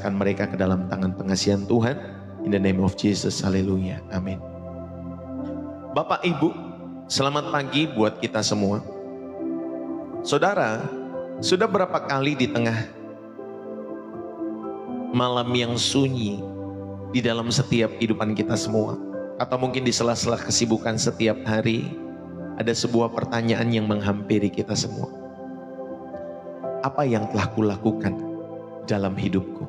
mereka ke dalam tangan pengasihan Tuhan. In the name of Jesus, haleluya, amin. Bapak Ibu, selamat pagi buat kita semua. Saudara, sudah berapa kali di tengah malam yang sunyi di dalam setiap kehidupan kita semua, atau mungkin di sela-sela kesibukan setiap hari, ada sebuah pertanyaan yang menghampiri kita semua. Apa yang telah kulakukan dalam hidupku?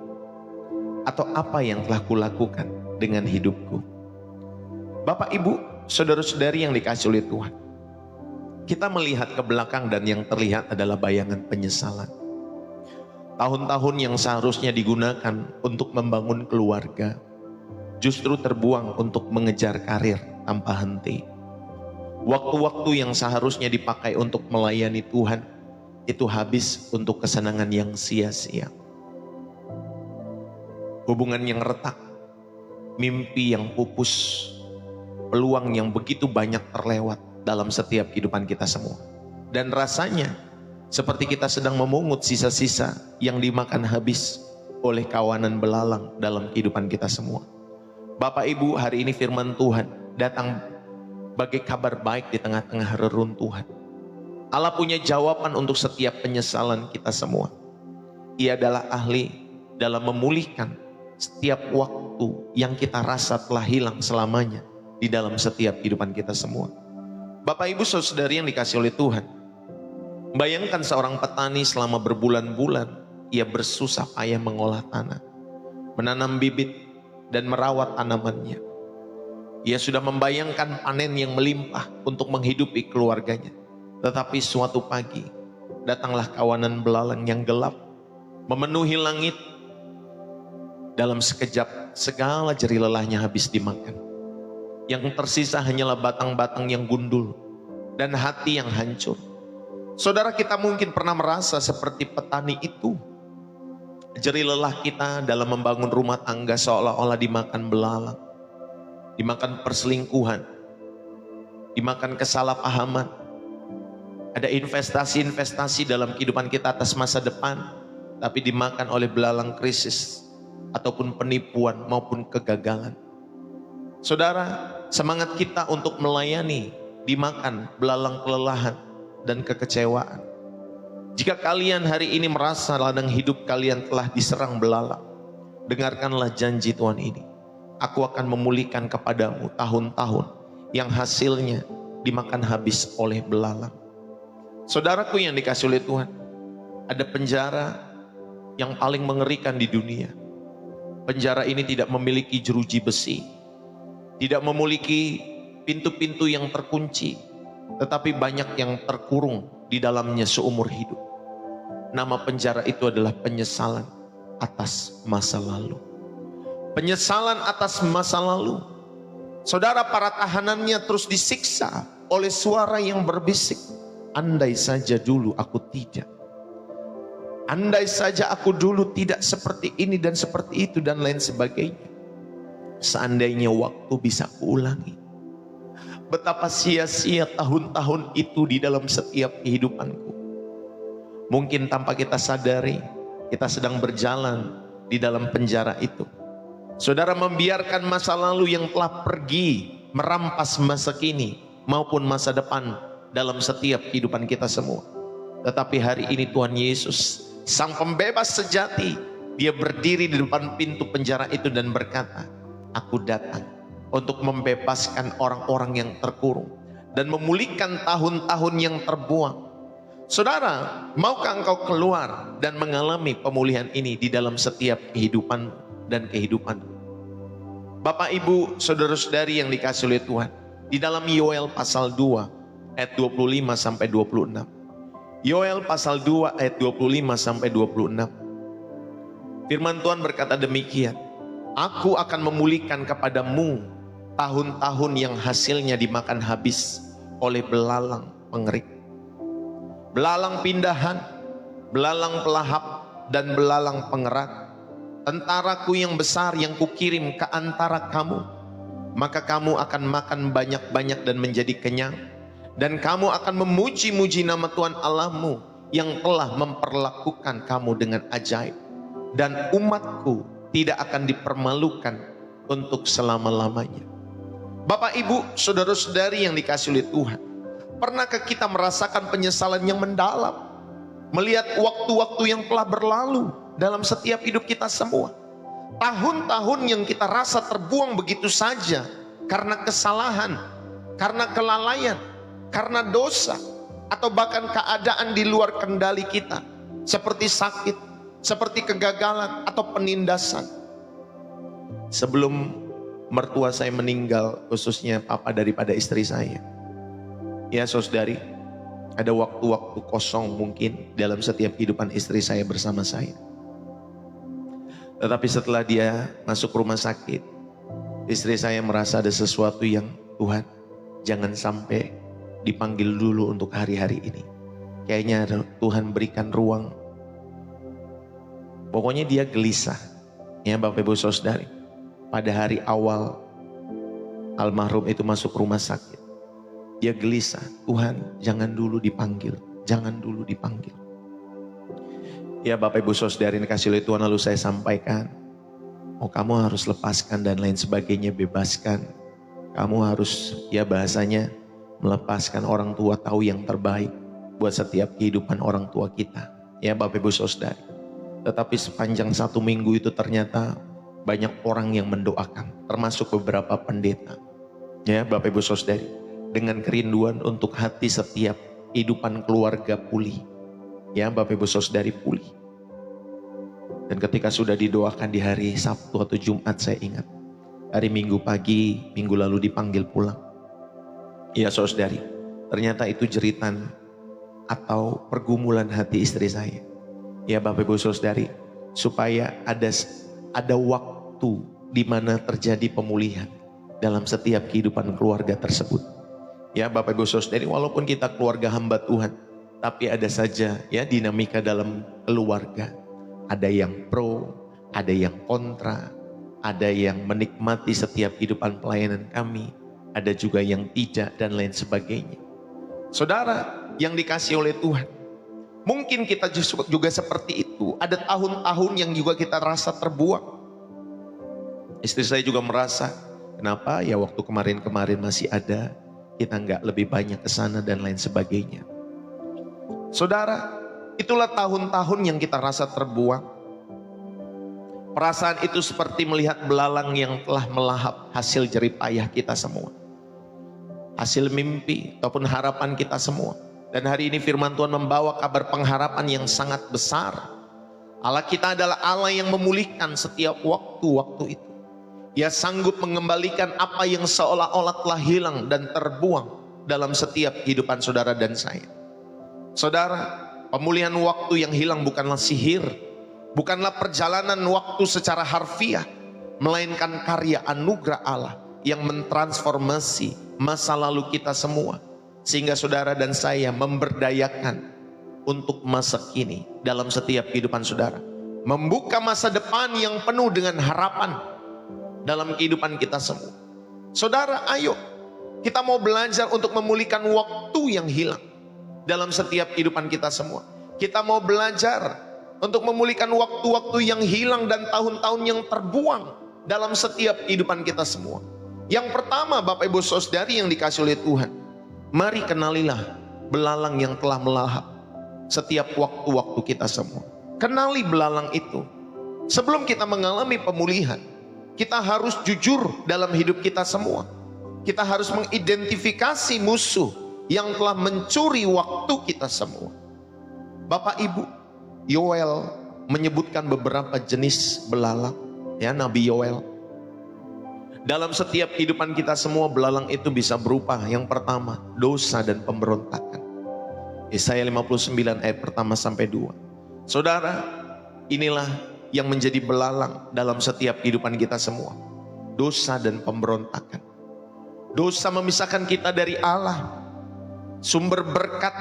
Atau apa yang telah kulakukan dengan hidupku? Bapak Ibu, saudara-saudari yang dikasihi oleh Tuhan, kita melihat ke belakang dan yang terlihat adalah bayangan penyesalan. Tahun-tahun yang seharusnya digunakan untuk membangun keluarga, justru terbuang untuk mengejar karir tanpa henti. Waktu-waktu yang seharusnya dipakai untuk melayani Tuhan, itu habis untuk kesenangan yang sia-sia. Hubungan yang retak, mimpi yang pupus, peluang yang begitu banyak terlewat dalam setiap kehidupan kita semua. Dan rasanya seperti kita sedang memungut sisa-sisa yang dimakan habis oleh kawanan belalang dalam kehidupan kita semua. Bapak Ibu, hari ini firman Tuhan datang bagai kabar baik di tengah-tengah reruntuhan. Allah punya jawaban untuk setiap penyesalan kita semua. Ia adalah ahli dalam memulihkan setiap waktu yang kita rasa telah hilang selamanya di dalam setiap kehidupan kita semua. Bapak Ibu saudari yang dikasihi oleh Tuhan, bayangkan seorang petani selama berbulan-bulan ia bersusah payah mengolah tanah, menanam bibit dan merawat tanamannya. Ia sudah membayangkan panen yang melimpah untuk menghidupi keluarganya. Tetapi suatu pagi datanglah kawanan belalang yang gelap memenuhi langit. Dalam sekejap segala jerih lelahnya habis dimakan. Yang tersisa hanyalah batang-batang yang gundul dan hati yang hancur. Saudara, kita mungkin pernah merasa seperti petani itu. Jerih lelah kita dalam membangun rumah tangga seolah-olah dimakan belalang, dimakan perselingkuhan, dimakan kesalahpahaman. Ada investasi-investasi dalam kehidupan kita atas masa depan, tapi dimakan oleh belalang krisis ataupun penipuan maupun kegagalan. Saudara, semangat kita untuk melayani dimakan belalang kelelahan dan kekecewaan. Jika kalian hari ini merasa ladang hidup kalian telah diserang belalang, dengarkanlah janji Tuhan ini. Aku akan memulihkan kepadamu tahun-tahun yang hasilnya dimakan habis oleh belalang. Saudaraku yang dikasihi oleh Tuhan, ada penjara yang paling mengerikan di dunia. Penjara ini tidak memiliki jeruji besi, tidak memiliki pintu-pintu yang terkunci, tetapi banyak yang terkurung di dalamnya seumur hidup. Nama penjara itu adalah penyesalan atas masa lalu. Penyesalan atas masa lalu. Saudara, para tahanannya terus disiksa oleh suara yang berbisik, andai saja dulu aku tidak. Andai saja aku dulu tidak seperti ini dan seperti itu dan lain sebagainya. Seandainya waktu bisa kuulangi. Betapa sia-sia tahun-tahun itu di dalam setiap kehidupanku. Mungkin tanpa kita sadari, kita sedang berjalan di dalam penjara itu. Saudara membiarkan masa lalu yang telah pergi merampas masa kini maupun masa depan dalam setiap kehidupan kita semua. Tetapi hari ini Tuhan Yesus, Sang Pembebas sejati, Dia berdiri di depan pintu penjara itu dan berkata, aku datang untuk membebaskan orang-orang yang terkurung dan memulihkan tahun-tahun yang terbuang. Saudara, maukah engkau keluar dan mengalami pemulihan ini di dalam setiap kehidupan dan kehidupan? Bapak Ibu, saudara-saudari yang dikasihi oleh Tuhan, di dalam Yoel pasal 2 ayat 25 sampai 26. Yoel pasal 2 ayat 25 sampai 26. Firman Tuhan berkata demikian, aku akan memulihkan kepadamu tahun-tahun yang hasilnya dimakan habis oleh belalang pengerik, belalang pindahan, belalang pelahap, dan belalang pengerat. Tentaraku yang besar yang kukirim ke antara kamu, maka kamu akan makan banyak-banyak dan menjadi kenyang. Dan kamu akan memuji-muji nama Tuhan Allahmu yang telah memperlakukan kamu dengan ajaib. dan umatku tidak akan dipermalukan untuk selama-lamanya. Bapak, Ibu, saudara-saudari yang dikasihi oleh Tuhan, pernahkah kita merasakan penyesalan yang mendalam melihat waktu-waktu yang telah berlalu dalam setiap hidup kita semua? Tahun-tahun yang kita rasa terbuang begitu saja karena kesalahan, karena kelalaian, karena dosa, atau bahkan keadaan di luar kendali kita, seperti sakit, seperti kegagalan, atau penindasan. Sebelum mertua saya meninggal, khususnya papa daripada istri saya, ya saudari, ada waktu-waktu kosong mungkin dalam setiap kehidupan istri saya bersama saya. Tetapi setelah dia masuk rumah sakit, istri saya merasa ada sesuatu yang, Tuhan, jangan sampai dipanggil dulu untuk hari-hari ini. Kayaknya Tuhan berikan ruang. Pokoknya dia gelisah. Ya Bapak Ibu Saudari, pada hari awal almarhum itu masuk rumah sakit, dia gelisah, Tuhan jangan dulu dipanggil, jangan dulu dipanggil. Ya Bapak Ibu Saudari yang dikasihi oleh Tuhan, lalu saya sampaikan, oh kamu harus lepaskan dan lain sebagainya, bebaskan. Kamu harus, ya bahasanya, melepaskan. Orang tua tahu yang terbaik buat setiap kehidupan orang tua kita. Ya Bapak Ibu Saudari. Tetapi sepanjang 1 minggu itu ternyata banyak orang yang mendoakan, termasuk beberapa pendeta. Ya Bapak Ibu Saudari, dengan kerinduan untuk hati setiap kehidupan keluarga pulih. Ya Bapak Ibu Saudari, pulih. Dan ketika sudah didoakan di hari Sabtu atau Jumat, saya ingat hari Minggu pagi, minggu lalu dipanggil pulang. Ya saudari, ternyata itu jeritan atau pergumulan hati istri saya. Ya Bapak Ibu Saudari, supaya ada waktu di mana terjadi pemulihan dalam setiap kehidupan keluarga tersebut. Ya Bapak Ibu Saudari, walaupun kita keluarga hamba Tuhan, tapi ada saja ya dinamika dalam keluarga. Ada yang pro, ada yang kontra, ada yang menikmati setiap kehidupan pelayanan kami, ada juga yang tidak dan lain sebagainya. Saudara yang dikasihi oleh Tuhan, mungkin kita juga seperti itu. Ada tahun-tahun yang juga kita rasa terbuang. Istri saya juga merasa, kenapa ya waktu kemarin-kemarin masih ada, kita nggak lebih banyak ke sana dan lain sebagainya. Saudara, itulah tahun-tahun yang kita rasa terbuang. Perasaan itu seperti melihat belalang yang telah melahap hasil jerih payah kita semua. Hasil mimpi ataupun harapan kita semua. Dan hari ini firman Tuhan membawa kabar pengharapan yang sangat besar. Allah kita adalah Allah yang memulihkan setiap waktu-waktu itu. Ia sanggup mengembalikan apa yang seolah-olah telah hilang dan terbuang dalam setiap kehidupan saudara dan saya. Saudara, pemulihan waktu yang hilang bukanlah sihir, bukanlah perjalanan waktu secara harfiah, melainkan karya anugerah Allah yang mentransformasi masa lalu kita semua, sehingga saudara dan saya memberdayakan untuk masa kini dalam setiap kehidupan saudara, membuka masa depan yang penuh dengan harapan dalam kehidupan kita semua. Saudara, ayo kita mau belajar untuk memulihkan waktu yang hilang dalam setiap kehidupan kita semua. Kita mau belajar untuk memulihkan waktu-waktu yang hilang dan tahun-tahun yang terbuang dalam setiap kehidupan kita semua. Yang pertama, Bapak Ibu Saudari yang dikasihi oleh Tuhan, mari kenalilah belalang yang telah melahap setiap waktu-waktu kita semua. Kenali belalang itu. Sebelum kita mengalami pemulihan, kita harus jujur dalam hidup kita semua. Kita harus mengidentifikasi musuh yang telah mencuri waktu kita semua. Bapak Ibu, Yoel menyebutkan beberapa jenis belalang, ya Nabi Yoel. Dalam setiap kehidupan kita semua, belalang itu bisa berupa yang pertama, dosa dan pemberontakan. Yesaya 59 ayat pertama sampai 2. Saudara, inilah yang menjadi belalang dalam setiap kehidupan kita semua. Dosa dan pemberontakan. Dosa memisahkan kita dari Allah, sumber berkat,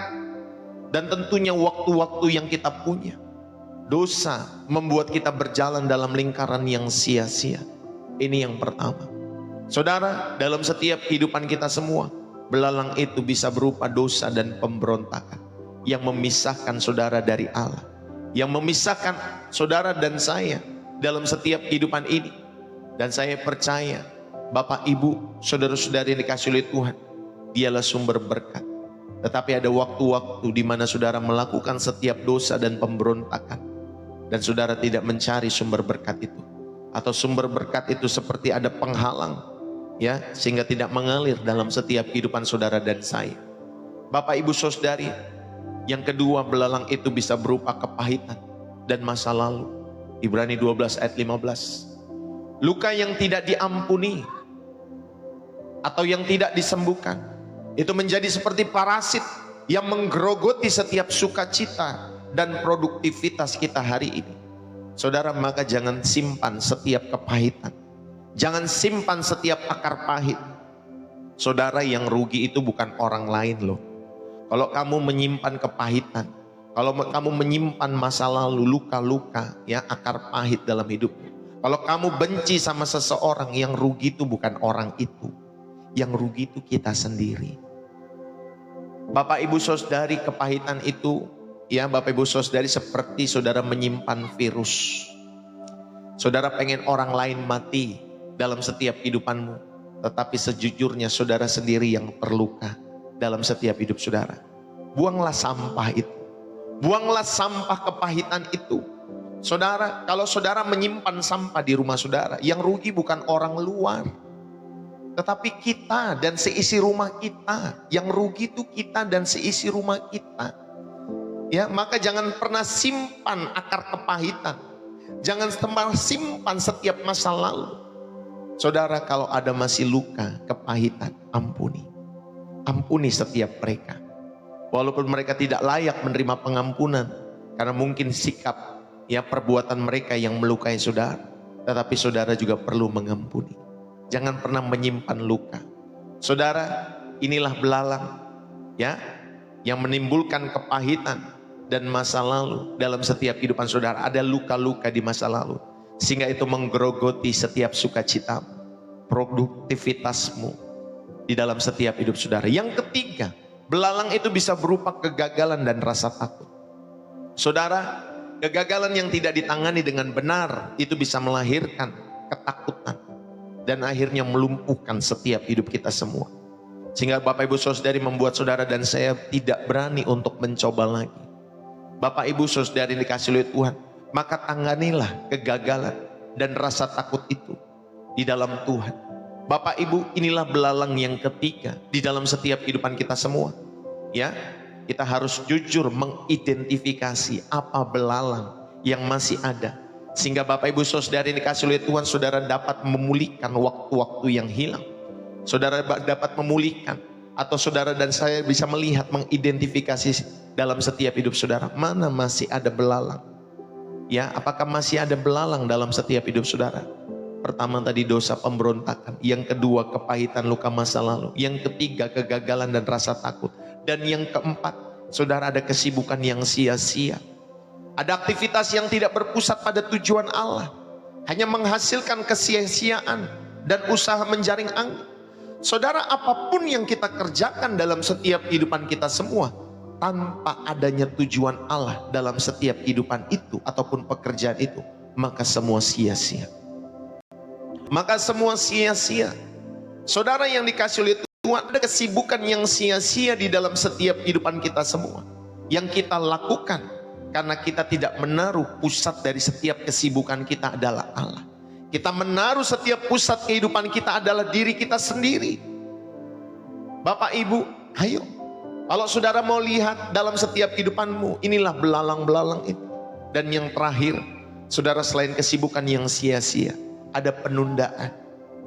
dan tentunya waktu-waktu yang kita punya. Dosa membuat kita berjalan dalam lingkaran yang sia-sia. Ini yang pertama. Saudara, dalam setiap kehidupan kita semua, belalang itu bisa berupa dosa dan pemberontakan yang memisahkan saudara dari Allah, yang memisahkan saudara dan saya dalam setiap kehidupan ini. Dan saya percaya Bapak Ibu, saudara-saudari yang dikasihi oleh Tuhan, dialah sumber berkat. Tetapi ada waktu-waktu di mana saudara melakukan setiap dosa dan pemberontakan, dan saudara tidak mencari sumber berkat itu, atau sumber berkat itu seperti ada penghalang, ya, sehingga tidak mengalir dalam setiap kehidupan saudara dan saya. Bapak Ibu saudari, yang kedua, belalang itu bisa berupa kepahitan dan masa lalu. Ibrani 12 ayat 15. Luka yang tidak diampuni atau yang tidak disembuhkan itu menjadi seperti parasit yang menggerogoti setiap sukacita dan produktivitas kita hari ini. Saudara, maka jangan simpan setiap kepahitan, jangan simpan setiap akar pahit. Saudara, yang rugi itu bukan orang lain loh. Kalau kamu menyimpan kepahitan, kalau kamu menyimpan masa lalu, luka-luka, ya, akar pahit dalam hidupmu, kalau kamu benci sama seseorang, yang rugi itu bukan orang itu, yang rugi itu kita sendiri. Bapak Ibu saudari, kepahitan itu, ya Bapak Ibu saudari, seperti saudara menyimpan virus. Saudara pengen orang lain mati dalam setiap kehidupanmu, tetapi sejujurnya saudara sendiri yang terluka dalam setiap hidup saudara. Buanglah sampah itu, buanglah sampah kepahitan itu. Saudara, kalau saudara menyimpan sampah di rumah saudara, yang rugi bukan orang luar, tetapi kita dan seisi rumah kita. Yang rugi itu kita dan seisi rumah kita. Ya, maka jangan pernah simpan akar kepahitan. Jangan pernah simpan setiap masa lalu. Saudara, kalau ada masih luka, kepahitan, ampuni. Ampuni setiap mereka. Walaupun mereka tidak layak menerima pengampunan, karena mungkin sikap, ya, perbuatan mereka yang melukai saudara, tetapi saudara juga perlu mengampuni. Jangan pernah menyimpan luka. Saudara, inilah belalang, ya, yang menimbulkan kepahitan dan masa lalu dalam setiap kehidupan saudara. Ada luka-luka di masa lalu, sehingga itu menggerogoti setiap sukacitamu, produktivitasmu di dalam setiap hidup saudara. Yang ketiga, belalang itu bisa berupa kegagalan dan rasa takut. Saudara, kegagalan yang tidak ditangani dengan benar itu bisa melahirkan ketakutan dan akhirnya melumpuhkan setiap hidup kita semua. Sehingga Bapak Ibu saudari membuat saudara dan saya tidak berani untuk mencoba lagi. Bapak Ibu saudari dikasih oleh Tuhan, maka tanganilah kegagalan dan rasa takut itu di dalam Tuhan. Bapak Ibu, inilah belalang yang ketiga di dalam setiap kehidupan kita semua. Ya, kita harus jujur mengidentifikasi apa belalang yang masih ada. Sehingga Bapak Ibu saudari dikasih oleh Tuhan, saudara dapat memulihkan waktu-waktu yang hilang. Saudara dapat memulihkan, atau saudara dan saya bisa melihat, mengidentifikasi dalam setiap hidup saudara, mana masih ada belalang. Ya, apakah masih ada belalang dalam setiap hidup saudara? Pertama tadi dosa pemberontakan, yang kedua kepahitan luka masa lalu, yang ketiga kegagalan dan rasa takut, dan yang keempat, saudara, ada kesibukan yang sia-sia. Ada aktivitas yang tidak berpusat pada tujuan Allah, hanya menghasilkan kesia-siaan dan usaha menjaring angin. Saudara, apapun yang kita kerjakan dalam setiap kehidupan kita semua, tanpa adanya tujuan Allah dalam setiap kehidupan itu ataupun pekerjaan itu, maka semua sia-sia. Maka semua sia-sia. Saudara yang dikasih oleh Tuhan, ada kesibukan yang sia-sia di dalam setiap kehidupan kita semua, yang kita lakukan karena kita tidak menaruh pusat dari setiap kesibukan kita adalah Allah. Kita menaruh setiap pusat kehidupan kita adalah diri kita sendiri. Bapak Ibu, ayo, kalau saudara mau lihat dalam setiap kehidupanmu, inilah belalang-belalang itu. Dan yang terakhir, saudara, selain kesibukan yang sia-sia, ada penundaan,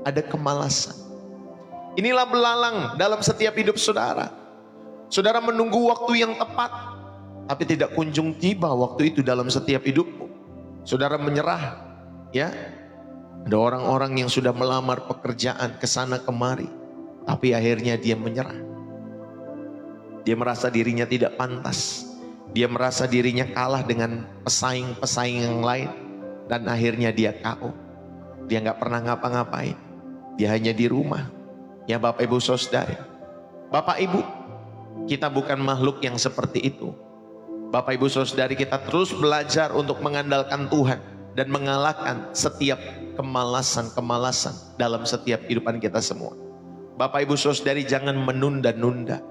ada kemalasan. Inilah belalang dalam setiap hidup saudara. Saudara menunggu waktu yang tepat, tapi tidak kunjung tiba waktu itu dalam setiap hidupmu. Saudara menyerah, ya. Ada orang-orang yang sudah melamar pekerjaan ke sana kemari, tapi akhirnya dia menyerah. Dia merasa dirinya tidak pantas. Dia merasa dirinya kalah dengan pesaing-pesaing yang lain, dan akhirnya dia KO. Dia nggak pernah ngapa-ngapain. Dia hanya di rumah. Ya Bapak Ibu saudari, Bapak Ibu, kita bukan makhluk yang seperti itu. Bapak Ibu Saudari, kita terus belajar untuk mengandalkan Tuhan dan mengalahkan setiap kemalasan-kemalasan dalam setiap kehidupan kita semua. Bapak Ibu Saudari, jangan menunda-nunda.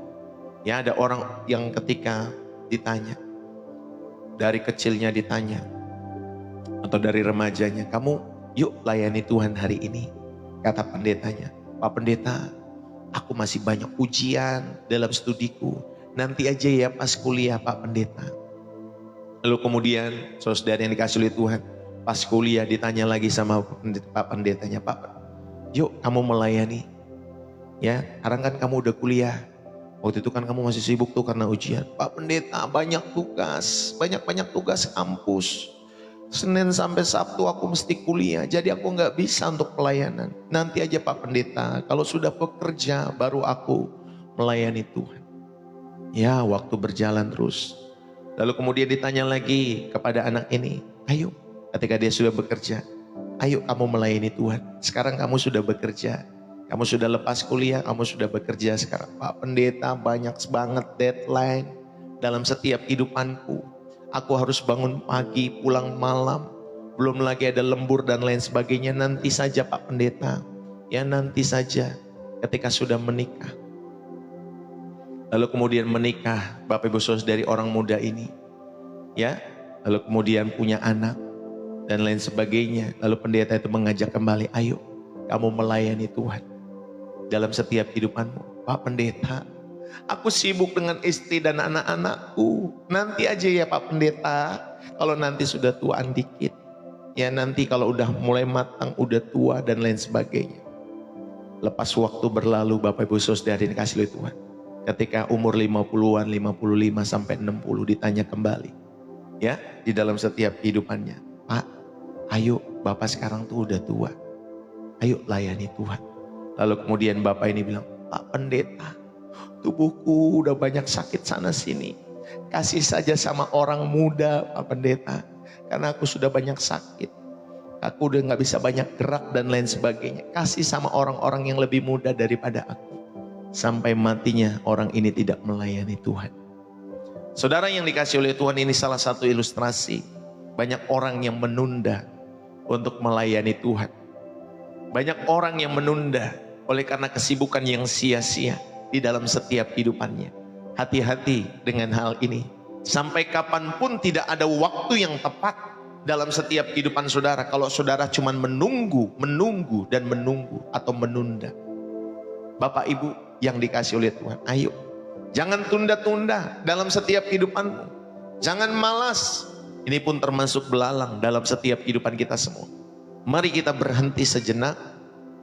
Ya, ada orang yang ketika ditanya, dari kecilnya ditanya, atau dari remajanya, kamu yuk layani Tuhan hari ini. Kata pendetanya, Pak Pendeta, aku masih banyak ujian dalam studiku. Nanti aja ya pas kuliah Pak Pendeta. Lalu kemudian saudara yang dikasih oleh Tuhan, pas kuliah ditanya lagi sama Pak Pendetanya, Pak, yuk kamu melayani. Ya, sekarang kan kamu udah kuliah. Waktu itu kan kamu masih sibuk tuh karena ujian. Pak Pendeta, banyak tugas, banyak tugas kampus. Senin sampai Sabtu aku mesti kuliah, jadi aku nggak bisa untuk pelayanan. Nanti aja Pak Pendeta, kalau sudah bekerja baru aku melayani Tuhan. Ya, waktu berjalan terus. Lalu kemudian ditanya lagi kepada anak ini, ayo ketika dia sudah bekerja, ayo kamu melayani Tuhan. Sekarang kamu sudah bekerja, kamu sudah lepas kuliah, kamu sudah bekerja sekarang. Pak Pendeta, banyak banget deadline dalam setiap kehidupanku. Aku harus bangun pagi, pulang malam. Belum lagi ada lembur dan lain sebagainya. Nanti saja Pak Pendeta. Ya nanti saja ketika sudah menikah. Lalu kemudian menikah, Bapak Ibu Saudari, orang muda ini. Ya, lalu kemudian punya anak dan lain sebagainya. Lalu pendeta itu mengajak kembali, ayo kamu melayani Tuhan dalam setiap kehidupanmu. Pak Pendeta, aku sibuk dengan istri dan anak-anakku. Nanti aja ya Pak Pendeta, kalau nanti sudah tuaan dikit. Ya nanti kalau udah mulai matang, udah tua dan lain sebagainya. Lepas waktu berlalu, Bapak Ibu Saudari dikasih oleh Tuhan. Ketika umur 50-an, 55 sampai 60 ditanya kembali. Ya, di dalam setiap kehidupannya. Pak, ayo Bapak sekarang tuh udah tua. Ayo layani Tuhan. Lalu kemudian Bapak ini bilang, Pak Pendeta, tubuhku udah banyak sakit sana sini. Kasih saja sama orang muda Pak Pendeta. Karena aku sudah banyak sakit. Aku udah gak bisa banyak gerak dan lain sebagainya. Kasih sama orang-orang yang lebih muda daripada aku. Sampai matinya orang ini tidak melayani Tuhan. Saudara yang dikasih oleh Tuhan, ini salah satu ilustrasi. Banyak orang yang menunda untuk melayani Tuhan. Banyak orang yang menunda oleh karena kesibukan yang sia-sia di dalam setiap kehidupannya. Hati-hati dengan hal ini. Sampai kapanpun tidak ada waktu yang tepat dalam setiap kehidupan saudara. Kalau saudara cuma menunggu atau menunda. Bapak Ibu yang dikasih oleh Tuhan, ayo. Jangan tunda-tunda dalam setiap kehidupanmu. Jangan malas. Ini pun termasuk belalang dalam setiap kehidupan kita semua. Mari kita berhenti sejenak.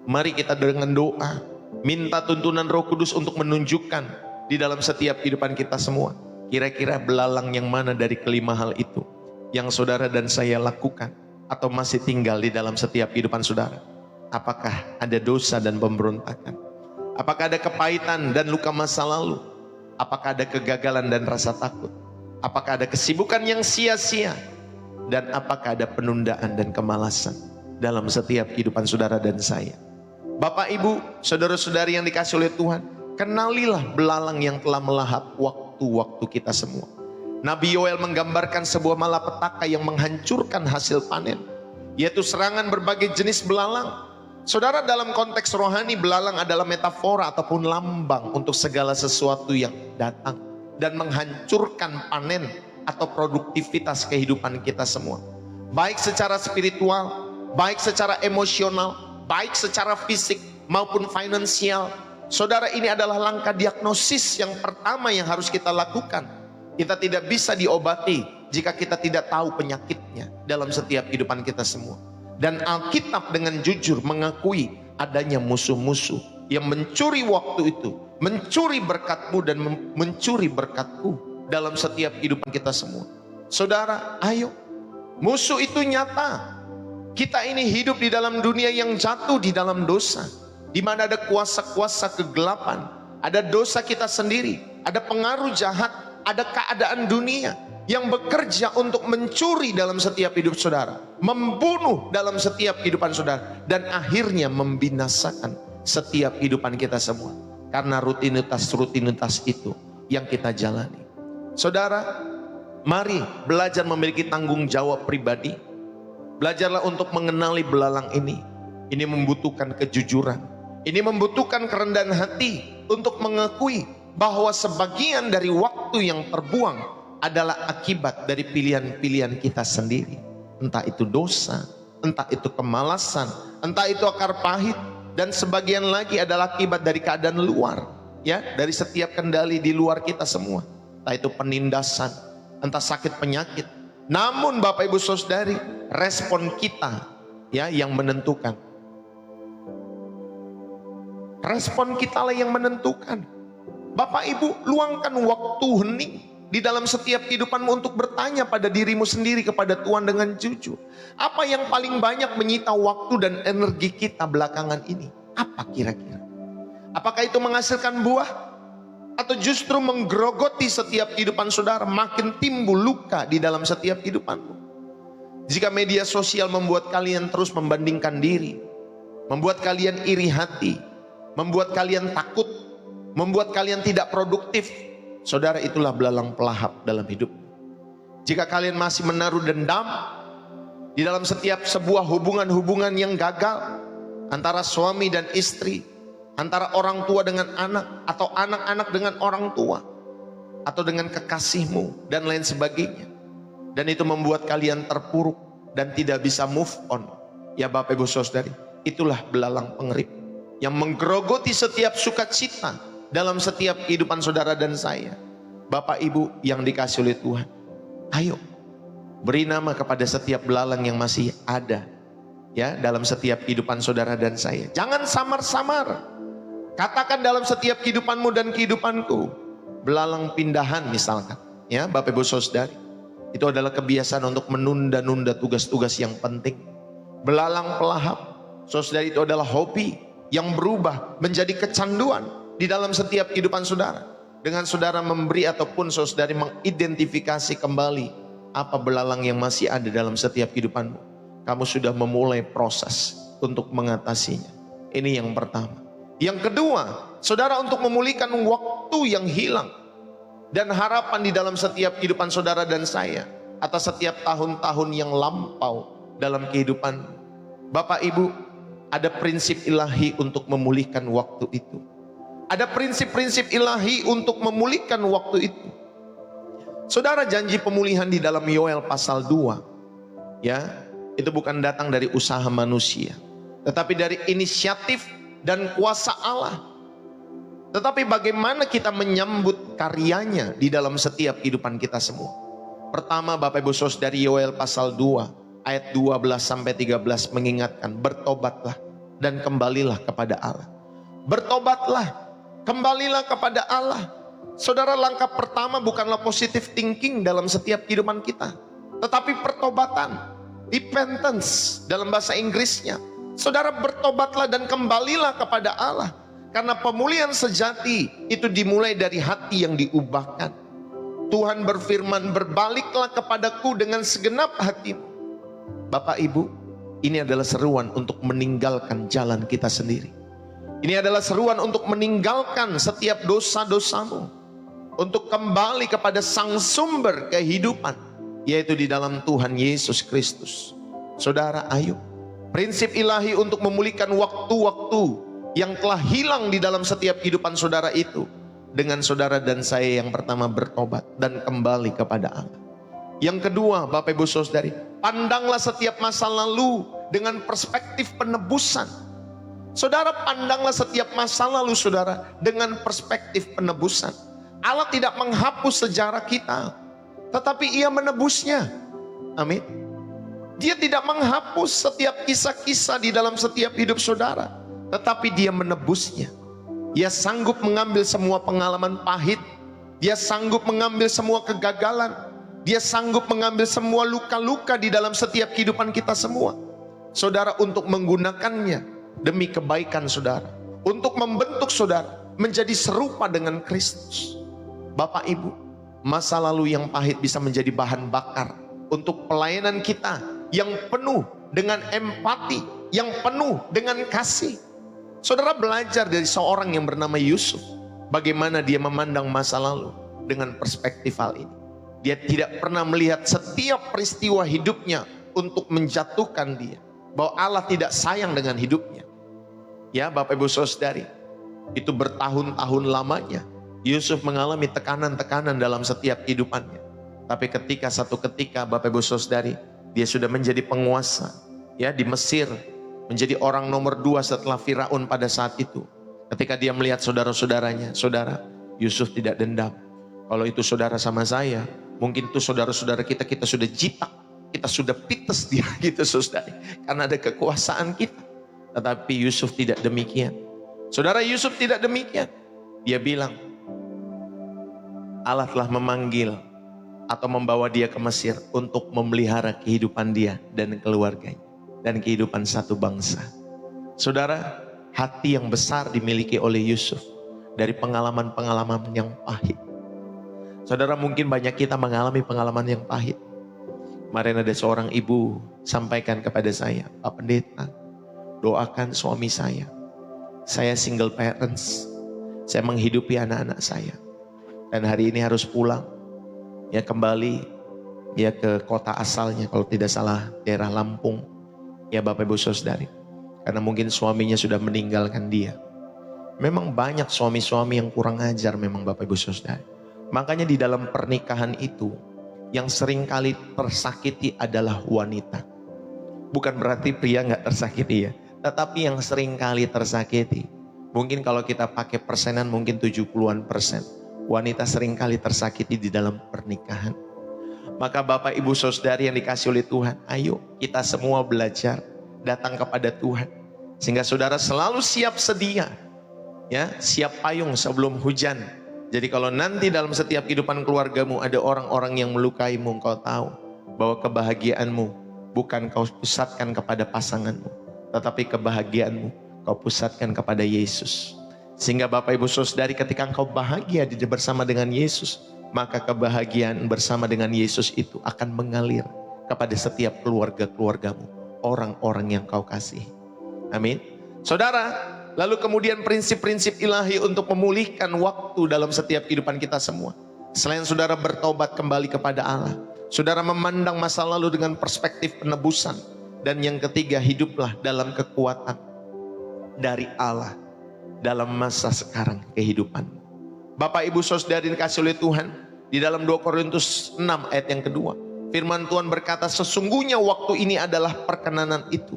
Mari kita dengan doa minta tuntunan Roh Kudus untuk menunjukkan di dalam setiap kehidupan kita semua. Kira-kira belalang yang mana dari kelima hal itu yang saudara dan saya lakukan atau masih tinggal di dalam setiap kehidupan saudara? Apakah ada dosa dan pemberontakan? Apakah ada kepahitan dan luka masa lalu? Apakah ada kegagalan dan rasa takut? Apakah ada kesibukan yang sia-sia? Dan apakah ada penundaan dan kemalasan dalam setiap kehidupan saudara dan saya? Bapak Ibu, saudara-saudari yang dikasih oleh Tuhan, kenalilah belalang yang telah melahap waktu-waktu kita semua. Nabi Yoel menggambarkan sebuah malapetaka yang menghancurkan hasil panen, yaitu serangan berbagai jenis belalang. Saudara, dalam konteks rohani, belalang adalah metafora ataupun lambang untuk segala sesuatu yang datang dan menghancurkan panen atau produktivitas kehidupan kita semua. Baik secara spiritual, baik secara emosional, baik secara fisik maupun finansial. Saudara, ini adalah langkah diagnosis yang pertama yang harus kita lakukan. Kita tidak bisa diobati jika kita tidak tahu penyakitnya dalam setiap kehidupan kita semua. Dan Alkitab dengan jujur mengakui adanya musuh-musuh yang mencuri waktu itu, mencuri berkatmu dan mencuri berkatku dalam setiap kehidupan kita semua. Saudara, ayo. Musuh itu nyata. Kita ini hidup di dalam dunia yang jatuh di dalam dosa, di mana ada kuasa-kuasa kegelapan, ada dosa kita sendiri, ada pengaruh jahat, ada keadaan dunia yang bekerja untuk mencuri dalam setiap hidup saudara, membunuh dalam setiap kehidupan saudara, dan akhirnya membinasakan setiap kehidupan kita semua. Karena rutinitas itu yang kita jalani. Saudara, Mari belajar memiliki tanggung jawab pribadi. Belajarlah untuk mengenali belalang ini. Ini membutuhkan kejujuran. Ini membutuhkan kerendahan hati untuk mengakui bahwa sebagian dari waktu yang terbuang adalah akibat dari pilihan-pilihan kita sendiri. Entah itu dosa, entah itu kemalasan, entah itu akar pahit, dan sebagian lagi adalah akibat dari keadaan luar, ya, dari setiap kendali di luar kita semua. Entah itu penindasan, entah sakit penyakit. Namun Bapak Ibu Saudari, respon kita ya yang menentukan. Respon kita lah yang menentukan. Bapak Ibu, luangkan waktu hening di dalam setiap kehidupanmu untuk bertanya pada dirimu sendiri kepada Tuhan dengan jujur. Apa yang paling banyak menyita waktu dan energi kita belakangan ini? Apa kira-kira? Apakah itu menghasilkan buah? Atau justru menggerogoti setiap kehidupan saudara, makin timbul luka di dalam setiap kehidupanmu? Jika media sosial membuat kalian terus membandingkan diri, membuat kalian iri hati, membuat kalian takut, membuat kalian tidak produktif, saudara, itulah belalang pelahap dalam hidup. Jika kalian masih menaruh dendam di dalam setiap sebuah hubungan-hubungan yang gagal, antara suami dan istri, antara orang tua dengan anak, atau anak-anak dengan orang tua, atau dengan kekasihmu, dan lain sebagainya, dan itu membuat kalian terpuruk dan tidak bisa move on, ya Bapak Ibu Saudari, itulah belalang pengerip yang menggerogoti setiap sukacita dalam setiap kehidupan saudara dan saya. Bapak Ibu yang dikasihi oleh Tuhan, ayo beri nama kepada setiap belalang yang masih ada ya dalam setiap kehidupan saudara dan saya. Jangan samar-samar. Katakan dalam setiap kehidupanmu dan kehidupanku, belalang pindahan misalkan, ya Bapak Ibu Saudari, itu adalah kebiasaan untuk menunda-nunda tugas-tugas yang penting. Belalang pelahap, saudari, itu adalah hobi yang berubah menjadi kecanduan di dalam setiap kehidupan saudara. Dengan saudara memberi ataupun saudari mengidentifikasi kembali apa belalang yang masih ada dalam setiap kehidupanmu, kamu sudah memulai proses untuk mengatasinya. Ini yang pertama. Yang kedua, saudara, untuk memulihkan waktu yang hilang dan harapan di dalam setiap kehidupan saudara dan saya atas setiap tahun-tahun yang lampau dalam kehidupan Bapak Ibu, ada prinsip ilahi untuk memulihkan waktu itu. Ada prinsip-prinsip ilahi untuk memulihkan waktu itu. Saudara, janji pemulihan di dalam Yoel pasal 2, ya, itu bukan datang dari usaha manusia, tetapi dari inisiatif dan kuasa Allah. Tetapi bagaimana kita menyambut karyanya di dalam setiap kehidupan kita semua? Pertama, Bapak Ibu Saudari, Yoel pasal 2 ayat 12 sampai 13 mengingatkan, bertobatlah dan kembalilah kepada Allah. Bertobatlah, kembalilah kepada Allah. Saudara, langkah pertama bukanlah positive thinking dalam setiap kehidupan kita, tetapi pertobatan, repentance dalam bahasa Inggrisnya. Saudara, bertobatlah dan kembalilah kepada Allah. Karena pemulihan sejati itu dimulai dari hati yang diubahkan. Tuhan berfirman, berbaliklah kepadaku dengan segenap hatimu. Bapak Ibu, ini adalah seruan untuk meninggalkan jalan kita sendiri. Ini adalah seruan untuk meninggalkan setiap dosa-dosamu, untuk kembali kepada sang sumber kehidupan, yaitu di dalam Tuhan Yesus Kristus. Saudara, ayo. Prinsip ilahi untuk memulihkan waktu-waktu yang telah hilang di dalam setiap kehidupan saudara itu, dengan saudara dan saya yang pertama bertobat dan kembali kepada Allah. Yang kedua, Bapak Ibu Saudari, pandanglah setiap masa lalu dengan perspektif penebusan. Saudara, pandanglah setiap masa lalu saudara dengan perspektif penebusan. Allah tidak menghapus sejarah kita, tetapi Ia menebusnya. Amin. Dia tidak menghapus setiap kisah-kisah di dalam setiap hidup saudara, tetapi Dia menebusnya. Dia sanggup mengambil semua pengalaman pahit. Dia sanggup mengambil semua kegagalan. Dia sanggup mengambil semua luka-luka di dalam setiap kehidupan kita semua, saudara, untuk menggunakannya demi kebaikan saudara, untuk membentuk saudara menjadi serupa dengan Kristus. Bapak Ibu, masa lalu yang pahit bisa menjadi bahan bakar untuk pelayanan kita yang penuh dengan empati, yang penuh dengan kasih. Saudara, belajar dari seorang yang bernama Yusuf, bagaimana dia memandang masa lalu dengan perspektif hal ini. Dia tidak pernah melihat setiap peristiwa hidupnya untuk menjatuhkan dia. Bahwa Allah tidak sayang dengan hidupnya. Ya Bapak Ibu Saudari, itu bertahun-tahun lamanya Yusuf mengalami tekanan-tekanan dalam setiap kehidupannya. Tapi satu ketika Bapak Ibu Saudari, dia sudah menjadi penguasa ya di Mesir, menjadi orang nomor 2 setelah Firaun pada saat itu. Ketika dia melihat saudara-saudaranya, saudara, Yusuf tidak dendam. Kalau itu saudara sama saya, mungkin itu saudara-saudara kita sudah jitak, kita sudah pites dia gitu saudara, karena ada kekuasaan kita. Tetapi Yusuf tidak demikian. Saudara, Yusuf tidak demikian. Dia bilang, Allah telah memanggil atau membawa dia ke Mesir untuk memelihara kehidupan dia dan keluarganya dan kehidupan satu bangsa. Saudara, hati yang besar dimiliki oleh Yusuf dari pengalaman-pengalaman yang pahit. Saudara, mungkin banyak kita mengalami pengalaman yang pahit. Kemarin ada seorang ibu sampaikan kepada saya, Pak Pendeta, doakan suami saya. Saya single parents, saya menghidupi anak-anak saya. Dan hari ini harus pulang, ya kembali ya ke kota asalnya, kalau tidak salah daerah Lampung. Ya Bapak Ibu Saudari, karena mungkin suaminya sudah meninggalkan dia. Memang banyak suami-suami yang kurang ajar memang Bapak Ibu Saudari. Makanya di dalam pernikahan itu, yang sering kali tersakiti adalah wanita. Bukan berarti pria gak tersakiti ya, tetapi yang sering kali tersakiti. Mungkin kalau kita pakai persenan mungkin 70-an persen. Wanita sering kali tersakiti di dalam pernikahan. Maka Bapak Ibu Saudari yang dikasih oleh Tuhan, ayo kita semua belajar datang kepada Tuhan. Sehingga saudara selalu siap sedia, ya, siap payung sebelum hujan. Jadi kalau nanti dalam setiap kehidupan keluargamu ada orang-orang yang melukaimu, kau tahu bahwa kebahagiaanmu bukan kau pusatkan kepada pasanganmu, tetapi kebahagiaanmu kau pusatkan kepada Yesus. Sehingga Bapak Ibu Saudari, ketika engkau bahagia bersama dengan Yesus, maka kebahagiaan bersama dengan Yesus itu akan mengalir kepada setiap keluarga-keluargamu, orang-orang yang kau kasih. Amin. Saudara, lalu kemudian prinsip-prinsip ilahi untuk memulihkan waktu dalam setiap kehidupan kita semua. Selain saudara bertobat kembali kepada Allah, saudara memandang masa lalu dengan perspektif penebusan. Dan yang ketiga, hiduplah dalam kekuatan dari Allah dalam masa sekarang kehidupan. Bapak Ibu Saudari dikasih oleh Tuhan, di dalam 2 Korintus 6 ayat yang kedua, firman Tuhan berkata, sesungguhnya waktu ini adalah perkenanan itu.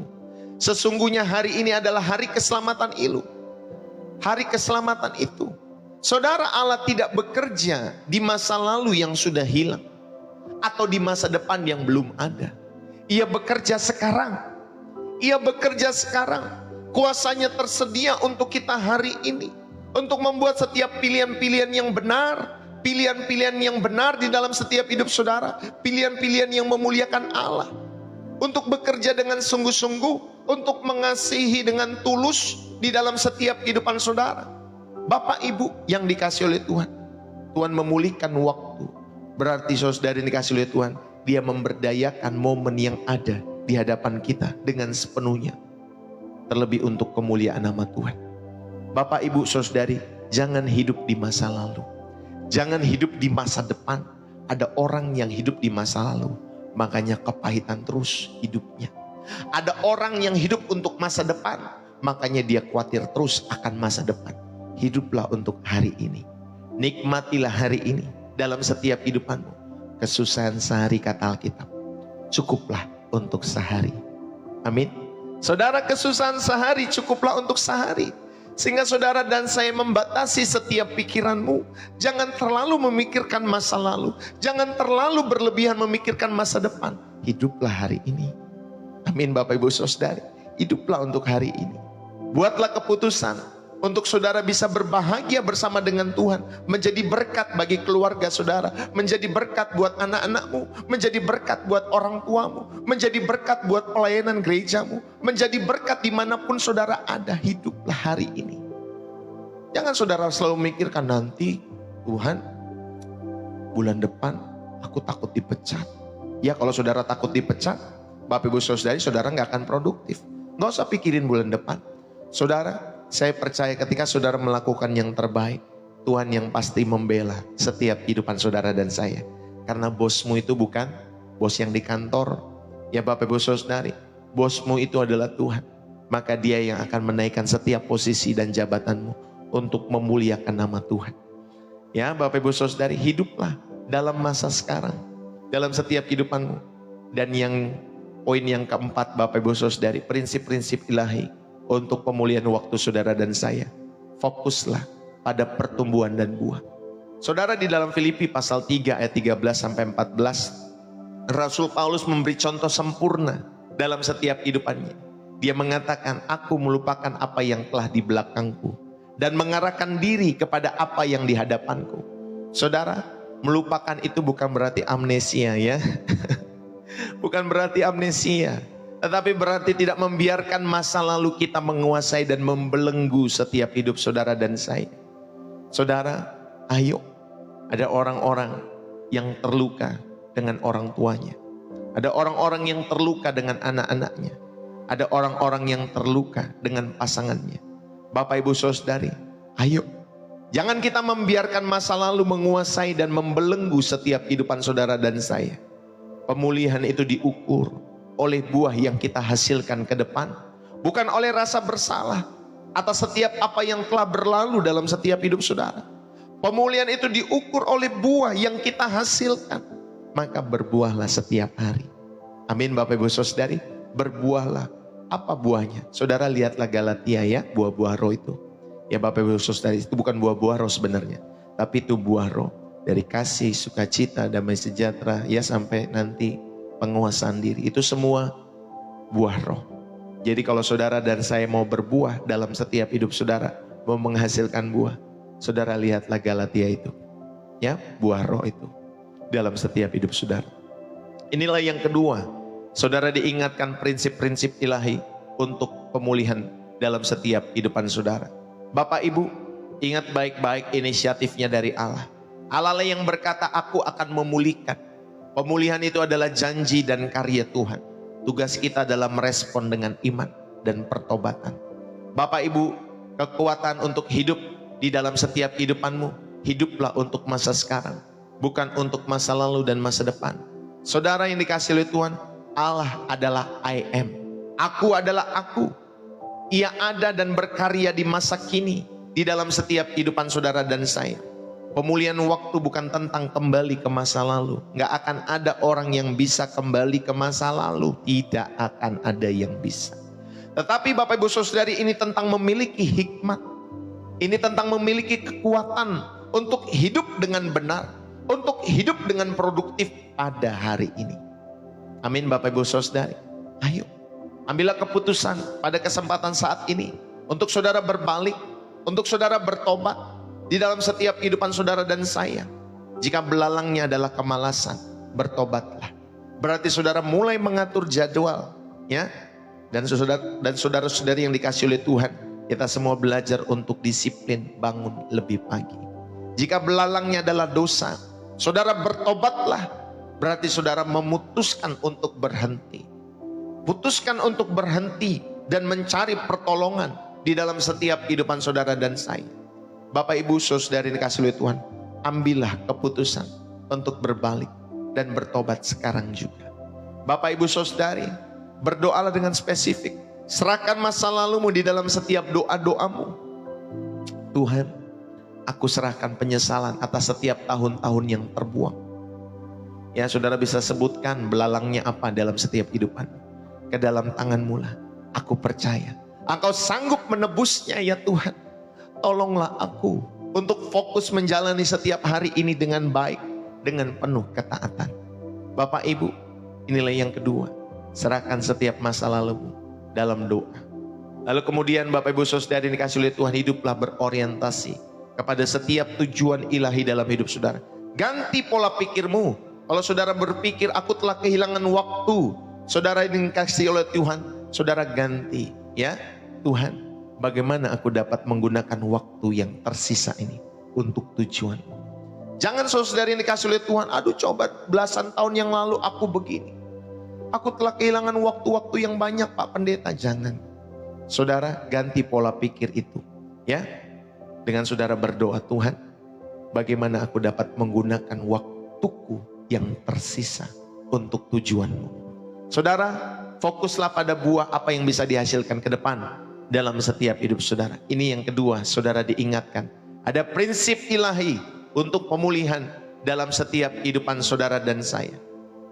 Sesungguhnya hari ini adalah hari keselamatan itu. Hari keselamatan itu. Saudara, Allah tidak bekerja di masa lalu yang sudah hilang, atau di masa depan yang belum ada. Ia bekerja sekarang. Ia bekerja sekarang. Kuasanya tersedia untuk kita hari ini, untuk membuat setiap pilihan-pilihan yang benar, pilihan-pilihan yang benar di dalam setiap hidup saudara, pilihan-pilihan yang memuliakan Allah, untuk bekerja dengan sungguh-sungguh, untuk mengasihi dengan tulus di dalam setiap kehidupan saudara. Bapak Ibu yang dikasih oleh Tuhan, Tuhan memulihkan waktu, berarti saudara yang dikasih oleh Tuhan, Dia memberdayakan momen yang ada di hadapan kita dengan sepenuhnya. Terlebih untuk kemuliaan nama Tuhan. Bapak Ibu Saudari, jangan hidup di masa lalu. Jangan hidup di masa depan. Ada orang yang hidup di masa lalu, makanya kepahitan terus hidupnya. Ada orang yang hidup untuk masa depan, makanya dia khawatir terus akan masa depan. Hiduplah untuk hari ini. Nikmatilah hari ini dalam setiap kehidupanmu. Kesusahan sehari kata Alkitab, cukuplah untuk sehari. Amin. Saudara, kesusahan sehari cukuplah untuk sehari. Sehingga saudara dan saya membatasi setiap pikiranmu. Jangan terlalu memikirkan masa lalu. Jangan terlalu berlebihan memikirkan masa depan. Hiduplah hari ini. Amin Bapak Ibu Saudari. Hiduplah untuk hari ini. Buatlah keputusan untuk saudara bisa berbahagia bersama dengan Tuhan. Menjadi berkat bagi keluarga saudara. Menjadi berkat buat anak-anakmu. Menjadi berkat buat orang tuamu. Menjadi berkat buat pelayanan gerejamu. Menjadi berkat dimanapun saudara ada. Hiduplah hari ini. Jangan saudara selalu memikirkan nanti, Tuhan, bulan depan aku takut dipecat. Ya kalau saudara takut dipecat, Bapak Ibu Saudari, saudara gak akan produktif. Gak usah pikirin bulan depan. Saudara, saya percaya ketika saudara melakukan yang terbaik, Tuhan yang pasti membela setiap kehidupan saudara dan saya. Karena bosmu itu bukan bos yang di kantor. Ya Bapak Ibu Saudari, bosmu itu adalah Tuhan. Maka dia yang akan menaikkan setiap posisi dan jabatanmu untuk memuliakan nama Tuhan. Ya Bapak Ibu Saudari, hiduplah dalam masa sekarang, dalam setiap kehidupanmu. Dan yang poin yang keempat Bapak Ibu Saudari, prinsip-prinsip ilahi untuk pemulihan waktu saudara dan saya. Fokuslah pada pertumbuhan dan buah. Saudara, di dalam Filipi pasal 3 ayat 13 sampai 14, Rasul Paulus memberi contoh sempurna dalam setiap kehidupannya. Dia mengatakan, aku melupakan apa yang telah di belakangku dan mengarahkan diri kepada apa yang di hadapanku. Saudara, melupakan itu bukan berarti amnesia ya. Bukan berarti amnesia, tetapi berarti tidak membiarkan masa lalu kita menguasai dan membelenggu setiap hidup saudara dan saya. Saudara, ayo, ada orang-orang yang terluka dengan orang tuanya. Ada orang-orang yang terluka dengan anak-anaknya. Ada orang-orang yang terluka dengan pasangannya. Bapak Ibu Saudari, ayo. Jangan kita membiarkan masa lalu menguasai dan membelenggu setiap kehidupan saudara dan saya. Pemulihan itu diukur oleh buah yang kita hasilkan ke depan. Bukan oleh rasa bersalah atas setiap apa yang telah berlalu dalam setiap hidup saudara. Pemulihan itu diukur oleh buah yang kita hasilkan. Maka berbuahlah setiap hari. Amin Bapak Ibu Saudari. Berbuahlah. Apa buahnya? Saudara lihatlah Galatia ya, buah-buah roh itu. Ya Bapak Ibu Saudari, itu bukan buah-buah roh sebenarnya. Tapi itu buah roh. Dari kasih, sukacita, damai sejahtera, ya sampai nanti penguasaan diri. Itu semua buah roh. Jadi kalau saudara dan saya mau berbuah dalam setiap hidup saudara, mau menghasilkan buah, saudara lihatlah Galatia itu. Ya, buah roh itu dalam setiap hidup saudara. Inilah yang kedua, saudara diingatkan prinsip-prinsip ilahi untuk pemulihan dalam setiap kehidupan saudara. Bapak Ibu, ingat baik-baik inisiatifnya dari Allah. Allah lah yang berkata, aku akan memulihkan. Pemulihan itu adalah janji dan karya Tuhan. Tugas kita adalah merespon dengan iman dan pertobatan. Bapak Ibu, kekuatan untuk hidup di dalam setiap kehidupanmu, hiduplah untuk masa sekarang, bukan untuk masa lalu dan masa depan. Saudara yang dikasihi oleh Tuhan, Allah adalah I am. Aku adalah aku. Ia ada dan berkarya di masa kini, di dalam setiap kehidupan saudara dan saya. Pemulihan waktu bukan tentang kembali ke masa lalu. Nggak akan ada orang yang bisa kembali ke masa lalu. Tidak akan ada yang bisa. Tetapi Bapak Ibu Saudari, ini tentang memiliki hikmat. Ini tentang memiliki kekuatan untuk hidup dengan benar. Untuk hidup dengan produktif pada hari ini. Amin Bapak Ibu Saudari. Ayo, ambillah keputusan pada kesempatan saat ini. Untuk saudara berbalik. Untuk saudara bertobat. Di dalam setiap kehidupan saudara dan saya. Jika belalangnya adalah kemalasan, bertobatlah. Berarti saudara mulai mengatur jadwal, ya. Dan saudara-saudari yang dikasihi oleh Tuhan, kita semua belajar untuk disiplin bangun lebih pagi. Jika belalangnya adalah dosa, saudara bertobatlah. Berarti saudara memutuskan untuk berhenti. Putuskan untuk berhenti dan mencari pertolongan di dalam setiap kehidupan saudara dan saya. Bapak Ibu Saudari dikasihi oleh Tuhan, ambillah keputusan untuk berbalik dan bertobat sekarang juga. Bapak Ibu Saudari, berdoalah dengan spesifik. Serahkan masa lalumu di dalam setiap doa-doamu. Tuhan, aku serahkan penyesalan atas setiap tahun-tahun yang terbuang. Ya, saudara bisa sebutkan belalangnya apa dalam setiap kehidupan. Ke dalam tangan-Mu lah, aku percaya. Engkau sanggup menebusnya ya Tuhan. Tolonglah aku untuk fokus menjalani setiap hari ini dengan baik, dengan penuh ketaatan. Bapak Ibu, inilah yang kedua. Serahkan setiap masa lalumu dalam doa. Lalu kemudian Bapak Ibu Saudari dikasihi oleh Tuhan, hiduplah berorientasi kepada setiap tujuan ilahi dalam hidup saudara. Ganti pola pikirmu. Kalau saudara berpikir aku telah kehilangan waktu, saudara dikasihi oleh Tuhan, saudara ganti ya. Tuhan, bagaimana aku dapat menggunakan waktu yang tersisa ini untuk tujuan. Jangan saudara yang dikasihi oleh Tuhan, aduh coba belasan tahun yang lalu aku begini. Aku telah kehilangan waktu-waktu yang banyak Pak Pendeta. Jangan. Saudara ganti pola pikir itu. Ya, dengan saudara berdoa, Tuhan bagaimana aku dapat menggunakan waktuku yang tersisa untuk tujuanmu. Saudara, fokuslah pada buah apa yang bisa dihasilkan ke depan dalam setiap hidup saudara. Ini yang kedua, saudara diingatkan. Ada prinsip ilahi untuk pemulihan dalam setiap kehidupan saudara dan saya.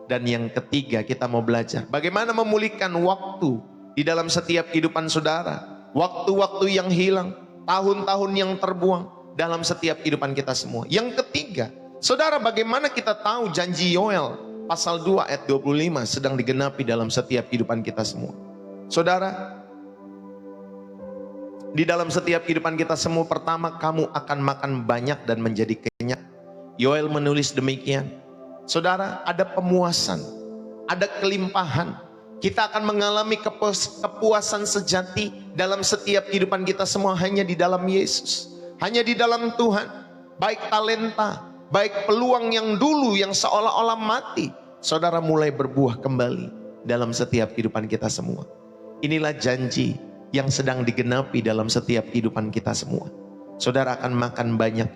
Dan yang ketiga, kita mau belajar bagaimana memulihkan waktu di dalam setiap kehidupan saudara. Waktu-waktu yang hilang, tahun-tahun yang terbuang dalam setiap kehidupan kita semua. Yang ketiga, saudara, bagaimana kita tahu janji Yoel pasal 2 ayat 25 sedang digenapi dalam setiap kehidupan kita semua. Saudara, di dalam setiap kehidupan kita semua, pertama, kamu akan makan banyak dan menjadi kenyang. Yoel menulis demikian. Saudara, ada pemuasan, ada kelimpahan. Kita akan mengalami kepuasan sejati dalam setiap kehidupan kita semua hanya di dalam Yesus. Hanya di dalam Tuhan. Baik talenta, baik peluang yang dulu yang seolah-olah mati, saudara mulai berbuah kembali dalam setiap kehidupan kita semua. Inilah janji yang sedang digenapi dalam setiap kehidupan kita semua. Saudara akan makan banyak,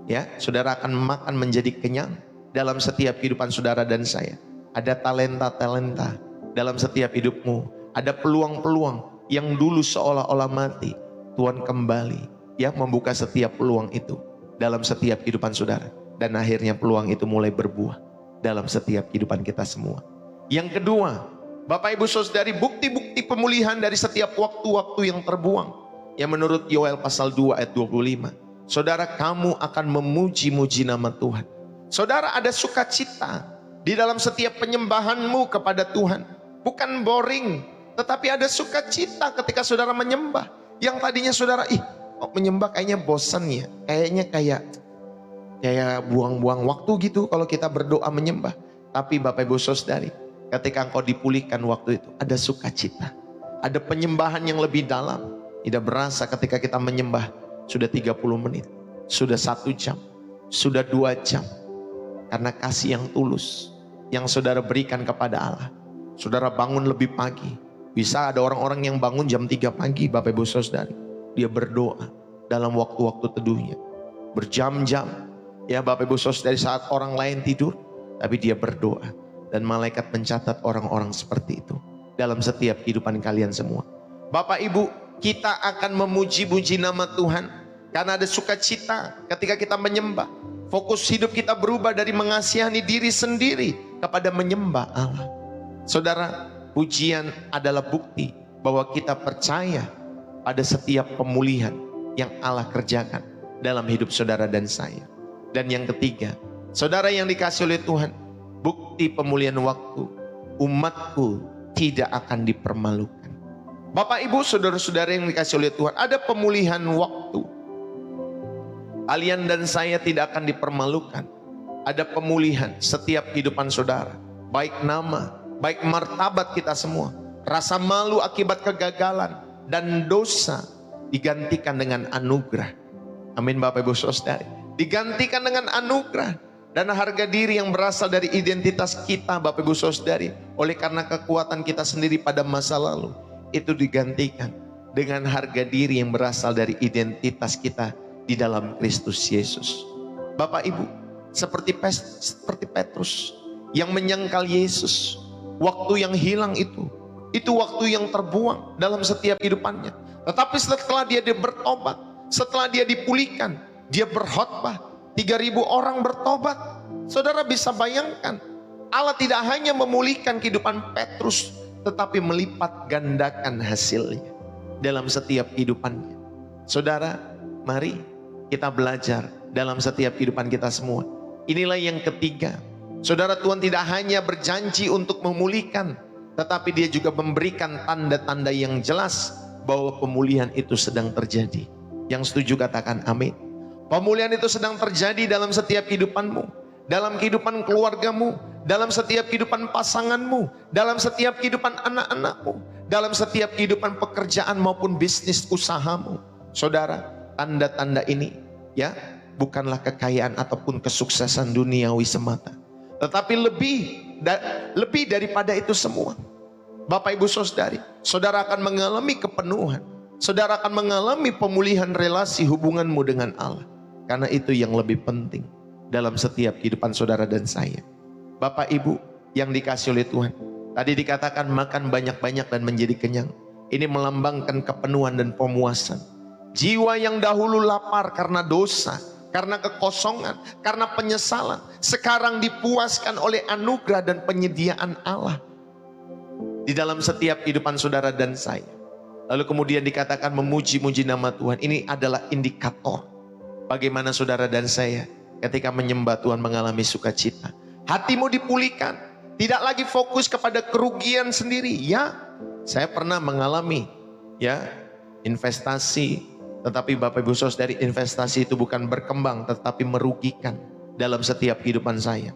ya, saudara akan makan menjadi kenyang dalam setiap kehidupan saudara dan saya. Ada talenta-talenta dalam setiap hidupmu, ada peluang-peluang yang dulu seolah-olah mati. Tuhan kembali, ya, membuka setiap peluang itu dalam setiap kehidupan saudara, dan akhirnya peluang itu mulai berbuah dalam setiap kehidupan kita semua. Yang kedua, Bapak Ibu Saudari, bukti-bukti pemulihan dari setiap waktu-waktu yang terbuang, yang menurut Yoel pasal 2 ayat 25. Saudara, kamu akan memuji-muji nama Tuhan. Saudara, ada sukacita di dalam setiap penyembahanmu kepada Tuhan. Bukan boring, tetapi ada sukacita ketika saudara menyembah. Yang tadinya saudara, menyembah kayaknya bosan ya, kayaknya kayak buang-buang waktu gitu kalau kita berdoa menyembah. Tapi Bapak Ibu Saudari, ketika engkau dipulihkan waktu itu, ada sukacita, ada penyembahan yang lebih dalam. Tidak berasa ketika kita menyembah sudah 30 menit, sudah 1 jam, sudah 2 jam. Karena kasih yang tulus yang saudara berikan kepada Allah. Saudara bangun lebih pagi. Bisa ada orang-orang yang bangun jam 3 pagi, Bapak Ibu Saudari. Dia berdoa dalam waktu-waktu teduhnya, berjam-jam, ya Bapak Ibu Saudari, saat orang lain tidur, tapi dia berdoa. Dan malaikat mencatat orang-orang seperti itu dalam setiap kehidupan kalian semua. Bapak Ibu, kita akan memuji-muji nama Tuhan karena ada sukacita ketika kita menyembah. Fokus hidup kita berubah dari mengasihani diri sendiri kepada menyembah Allah. Saudara, pujian adalah bukti bahwa kita percaya pada setiap pemulihan yang Allah kerjakan dalam hidup saudara dan saya. Dan yang ketiga, saudara yang dikasih oleh Tuhan, bukti pemulihan waktu, umatku tidak akan dipermalukan. Bapak Ibu saudara-saudara yang dikasih oleh Tuhan, ada pemulihan waktu. Kalian dan saya tidak akan dipermalukan. Ada pemulihan setiap kehidupan saudara, baik nama, baik martabat kita semua. Rasa malu akibat kegagalan dan dosa digantikan dengan anugerah. Amin Bapak Ibu Saudara. Digantikan dengan anugerah dan harga diri yang berasal dari identitas kita, Bapak Ibu Saudari. Oleh karena kekuatan kita sendiri pada masa lalu, itu digantikan dengan harga diri yang berasal dari identitas kita di dalam Kristus Yesus. Bapak Ibu, seperti Petrus yang menyangkal Yesus, waktu yang hilang itu waktu yang terbuang dalam setiap kehidupannya. Tetapi setelah dia bertobat, setelah dia dipulihkan, dia berkhotbah, 3.000 orang bertobat. Saudara bisa bayangkan, Allah tidak hanya memulihkan kehidupan Petrus, tetapi melipat gandakan hasilnya dalam setiap kehidupannya. Saudara, mari kita belajar dalam setiap kehidupan kita semua. Inilah yang ketiga. Saudara, Tuhan tidak hanya berjanji untuk memulihkan, tetapi dia juga memberikan tanda-tanda yang jelas bahwa pemulihan itu sedang terjadi. Yang setuju katakan amin. Pemulihan itu sedang terjadi dalam setiap kehidupanmu, dalam kehidupan keluargamu, dalam setiap kehidupan pasanganmu, dalam setiap kehidupan anak-anakmu, dalam setiap kehidupan pekerjaan maupun bisnis usahamu. Saudara, tanda-tanda ini ya bukanlah kekayaan ataupun kesuksesan duniawi semata, tetapi lebih daripada itu semua. Bapak Ibu Saudari, saudara akan mengalami kepenuhan. Saudara akan mengalami pemulihan relasi hubunganmu dengan Allah. Karena itu yang lebih penting dalam setiap kehidupan saudara dan saya. Bapak Ibu yang dikasih oleh Tuhan. Tadi dikatakan makan banyak-banyak dan menjadi kenyang. Ini melambangkan kepenuhan dan pemuasan. Jiwa yang dahulu lapar karena dosa, karena kekosongan, karena penyesalan, sekarang dipuaskan oleh anugerah dan penyediaan Allah di dalam setiap kehidupan saudara dan saya. Lalu kemudian dikatakan memuji-muji nama Tuhan. Ini adalah indikator bagaimana saudara dan saya ketika menyembah Tuhan mengalami sukacita. Hatimu dipulihkan, tidak lagi fokus kepada kerugian sendiri. Ya, saya pernah mengalami investasi, tetapi Bapak Ibu Saudari, investasi itu bukan berkembang tetapi merugikan dalam setiap kehidupan saya.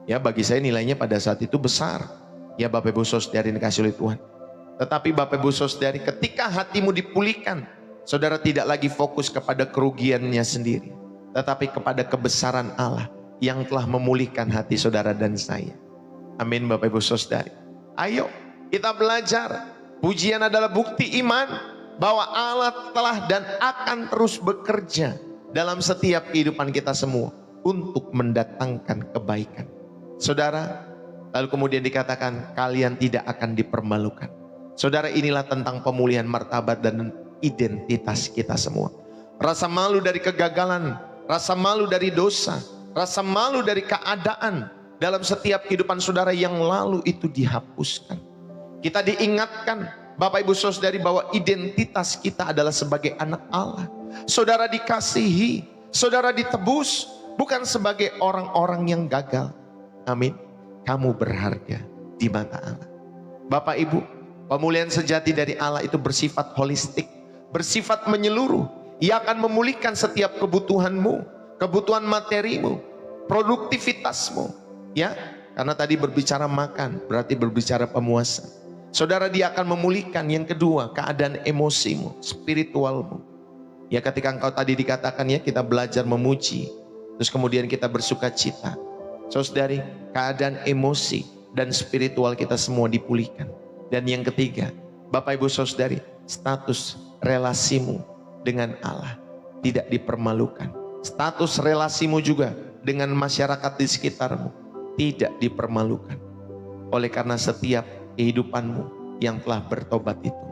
Ya, bagi saya nilainya pada saat itu besar. Ya Bapak Ibu Saudari dikasih oleh Tuhan. Tetapi Bapak Ibu Saudari, ketika hatimu dipulihkan, saudara tidak lagi fokus kepada kerugiannya sendiri, tetapi kepada kebesaran Allah yang telah memulihkan hati saudara dan saya. Amin Bapak Ibu Saudari. Ayo kita belajar. Pujian adalah bukti iman bahwa Allah telah dan akan terus bekerja dalam setiap kehidupan kita semua untuk mendatangkan kebaikan. Saudara, lalu kemudian dikatakan kalian tidak akan dipermalukan. Saudara, inilah tentang pemulihan martabat dan identitas kita semua. Rasa malu dari kegagalan, rasa malu dari dosa, rasa malu dari keadaan dalam setiap kehidupan saudara yang lalu itu dihapuskan. Kita diingatkan Bapak Ibu Saudari bahwa identitas kita adalah sebagai anak Allah. Saudara dikasihi, saudara ditebus bukan sebagai orang-orang yang gagal. Amin. Kamu berharga di mata Allah. Bapak Ibu, pemulihan sejati dari Allah itu bersifat holistik, bersifat menyeluruh. Ia akan memulihkan setiap kebutuhanmu, kebutuhan materimu, produktivitasmu. Ya, karena tadi berbicara makan, berarti berbicara pemuasan. Saudara, dia akan memulihkan yang kedua, keadaan emosimu, spiritualmu. Ya, ketika engkau tadi dikatakan ya, kita belajar memuji, terus kemudian kita bersuka cita. Saudari, keadaan emosi dan spiritual kita semua dipulihkan. Dan yang ketiga, Bapak Ibu Saudari, status relasimu dengan Allah tidak dipermalukan. Status relasimu juga dengan masyarakat di sekitarmu tidak dipermalukan. Oleh karena setiap kehidupanmu yang telah bertobat itu.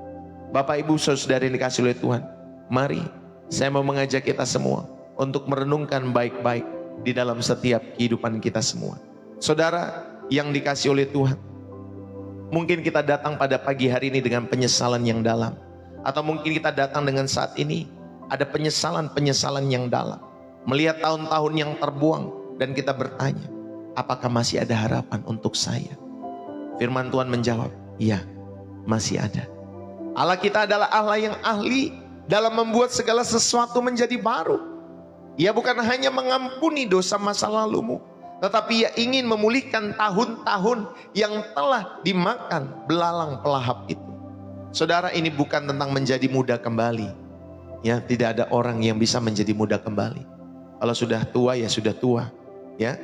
Bapak Ibu Saudari yang dikasih oleh Tuhan, mari saya mau mengajak kita semua untuk merenungkan baik-baik di dalam setiap kehidupan kita semua. Saudara yang dikasih oleh Tuhan, mungkin kita datang pada pagi hari ini dengan penyesalan yang dalam, atau mungkin kita datang dengan saat ini ada penyesalan-penyesalan yang dalam, melihat tahun-tahun yang terbuang, dan kita bertanya, apakah masih ada harapan untuk saya? Firman Tuhan menjawab, iya, masih ada. Allah kita adalah Allah yang ahli dalam membuat segala sesuatu menjadi baru. Ia bukan hanya mengampuni dosa masa lalumu, tetapi ia ingin memulihkan tahun-tahun yang telah dimakan belalang pelahap itu. Saudara, ini bukan tentang menjadi muda kembali. Ya, tidak ada orang yang bisa menjadi muda kembali. Kalau sudah tua ya sudah tua. Ya,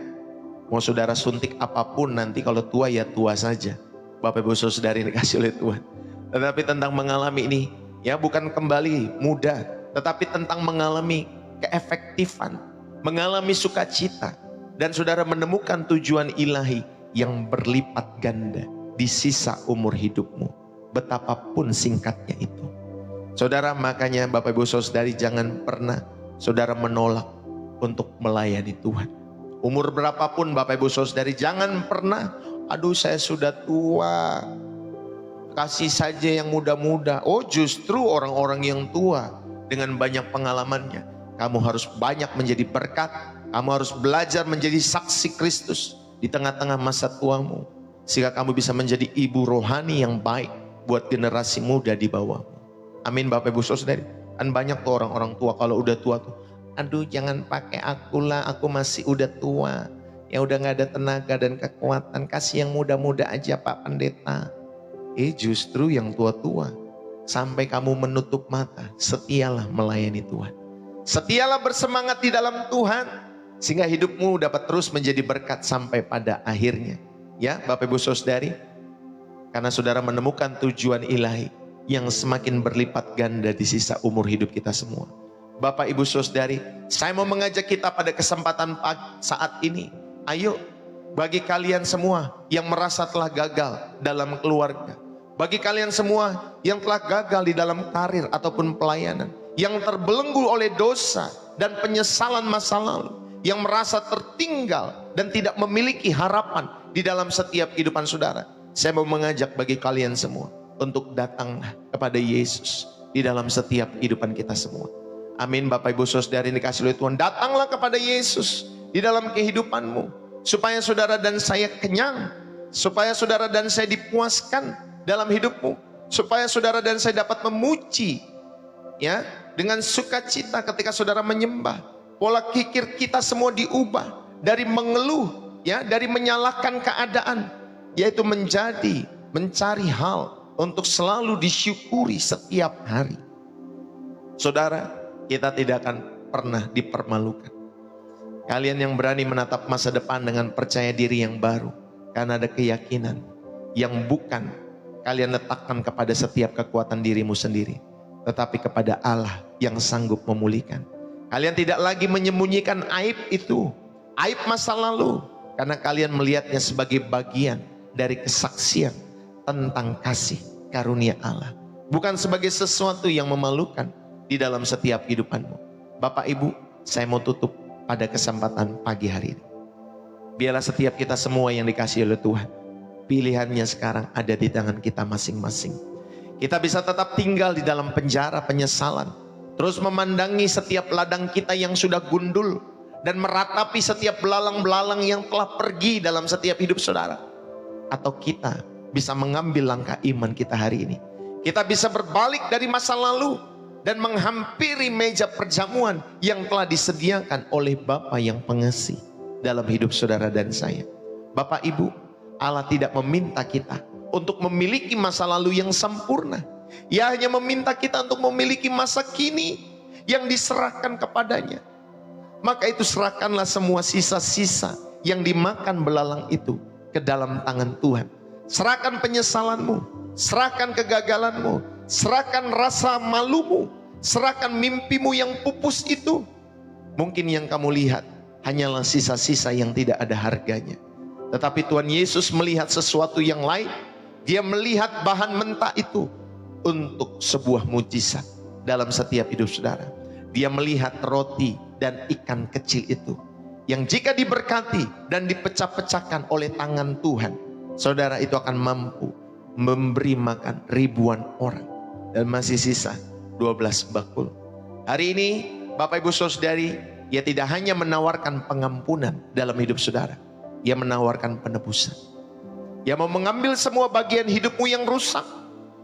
mau saudara suntik apapun nanti kalau tua ya tua saja. Bapak Ibu Saudari dikasih oleh Tuhan. Tetapi tentang mengalami ini, ya bukan kembali muda, tetapi tentang mengalami keefektifan, mengalami sukacita, dan saudara menemukan tujuan ilahi yang berlipat ganda di sisa umur hidupmu, betapapun singkatnya itu. Saudara, makanya Bapak Ibu Saudari jangan pernah saudara menolak untuk melayani Tuhan. Umur berapapun Bapak Ibu Saudari, jangan pernah, aduh saya sudah tua, kasih saja yang muda-muda. Oh, justru orang-orang yang tua dengan banyak pengalamannya, kamu harus banyak menjadi berkat. Kamu harus belajar menjadi saksi Kristus di tengah-tengah masa tuamu, sehingga kamu bisa menjadi ibu rohani yang baik buat generasi muda di bawahmu. Amin Bapak Ibu Saudari. Kan banyak tuh orang-orang tua kalau udah tua tuh, aduh jangan pakai aku lah, aku masih udah tua, ya udah gak ada tenaga dan kekuatan, kasih yang muda-muda aja Pak Pendeta. Justru yang tua-tua, sampai kamu menutup mata, setialah melayani Tuhan. Setialah bersemangat di dalam Tuhan, sehingga hidupmu dapat terus menjadi berkat sampai pada akhirnya. Ya Bapak Ibu Saudari, karena saudara menemukan tujuan ilahi yang semakin berlipat ganda di sisa umur hidup kita semua. Bapak Ibu Saudari, saya mau mengajak kita pada kesempatan saat ini, ayo bagi kalian semua yang merasa telah gagal dalam keluarga, bagi kalian semua yang telah gagal di dalam karir ataupun pelayanan, yang terbelenggu oleh dosa dan penyesalan masa lalu, yang merasa tertinggal dan tidak memiliki harapan di dalam setiap kehidupan saudara, saya mau mengajak bagi kalian semua untuk datanglah kepada Yesus di dalam setiap kehidupan kita semua. Amin. Bapak Ibu Saudara yang dikasihi oleh Tuhan, datanglah kepada Yesus di dalam kehidupanmu, supaya saudara dan saya kenyang, supaya saudara dan saya dipuaskan dalam hidupmu, supaya saudara dan saya dapat memuji ya dengan sukacita ketika saudara menyembah. Pola pikir kita semua diubah dari mengeluh ya, dari menyalahkan keadaan, yaitu menjadi mencari hal untuk selalu disyukuri setiap hari. Saudara, kita tidak akan pernah dipermalukan. Kalian yang berani menatap masa depan dengan percaya diri yang baru, karena ada keyakinan yang bukan kalian letakkan kepada setiap kekuatan dirimu sendiri, tetapi kepada Allah yang sanggup memulihkan. Kalian tidak lagi menyembunyikan aib itu, aib masa lalu, karena kalian melihatnya sebagai bagian dari kesaksian tentang kasih karunia Allah, bukan sebagai sesuatu yang memalukan di dalam setiap kehidupanmu. Bapak Ibu, saya mau tutup pada kesempatan pagi hari ini. Biarlah setiap kita semua yang dikasihi oleh Tuhan, pilihannya sekarang ada di tangan kita masing-masing. Kita bisa tetap tinggal di dalam penjara penyesalan, terus memandangi setiap ladang kita yang sudah gundul, dan meratapi setiap belalang-belalang yang telah pergi dalam setiap hidup saudara. Atau kita bisa mengambil langkah iman kita hari ini. Kita bisa berbalik dari masa lalu dan menghampiri meja perjamuan yang telah disediakan oleh Bapa yang pengasih dalam hidup saudara dan saya. Bapak Ibu, Allah tidak meminta kita untuk memiliki masa lalu yang sempurna. Ia hanya meminta kita untuk memiliki masa kini yang diserahkan kepadanya. Maka itu serahkanlah semua sisa-sisa yang dimakan belalang itu ke dalam tangan Tuhan. Serahkan penyesalanmu, serahkan kegagalanmu, serahkan rasa malumu, serahkan mimpimu yang pupus itu. Mungkin yang kamu lihat hanyalah sisa-sisa yang tidak ada harganya, tetapi Tuhan Yesus melihat sesuatu yang lain. Dia melihat bahan mentah itu untuk sebuah mujizat dalam setiap hidup saudara. Dia melihat roti dan ikan kecil itu, yang jika diberkati dan dipecah-pecahkan oleh tangan Tuhan, saudara itu akan mampu memberi makan ribuan orang. Dan masih sisa 12 bakul. Hari ini Bapak Ibu Saudari, Ia tidak hanya menawarkan pengampunan dalam hidup saudara, Ia menawarkan penebusan. Ia mau mengambil semua bagian hidupmu yang rusak,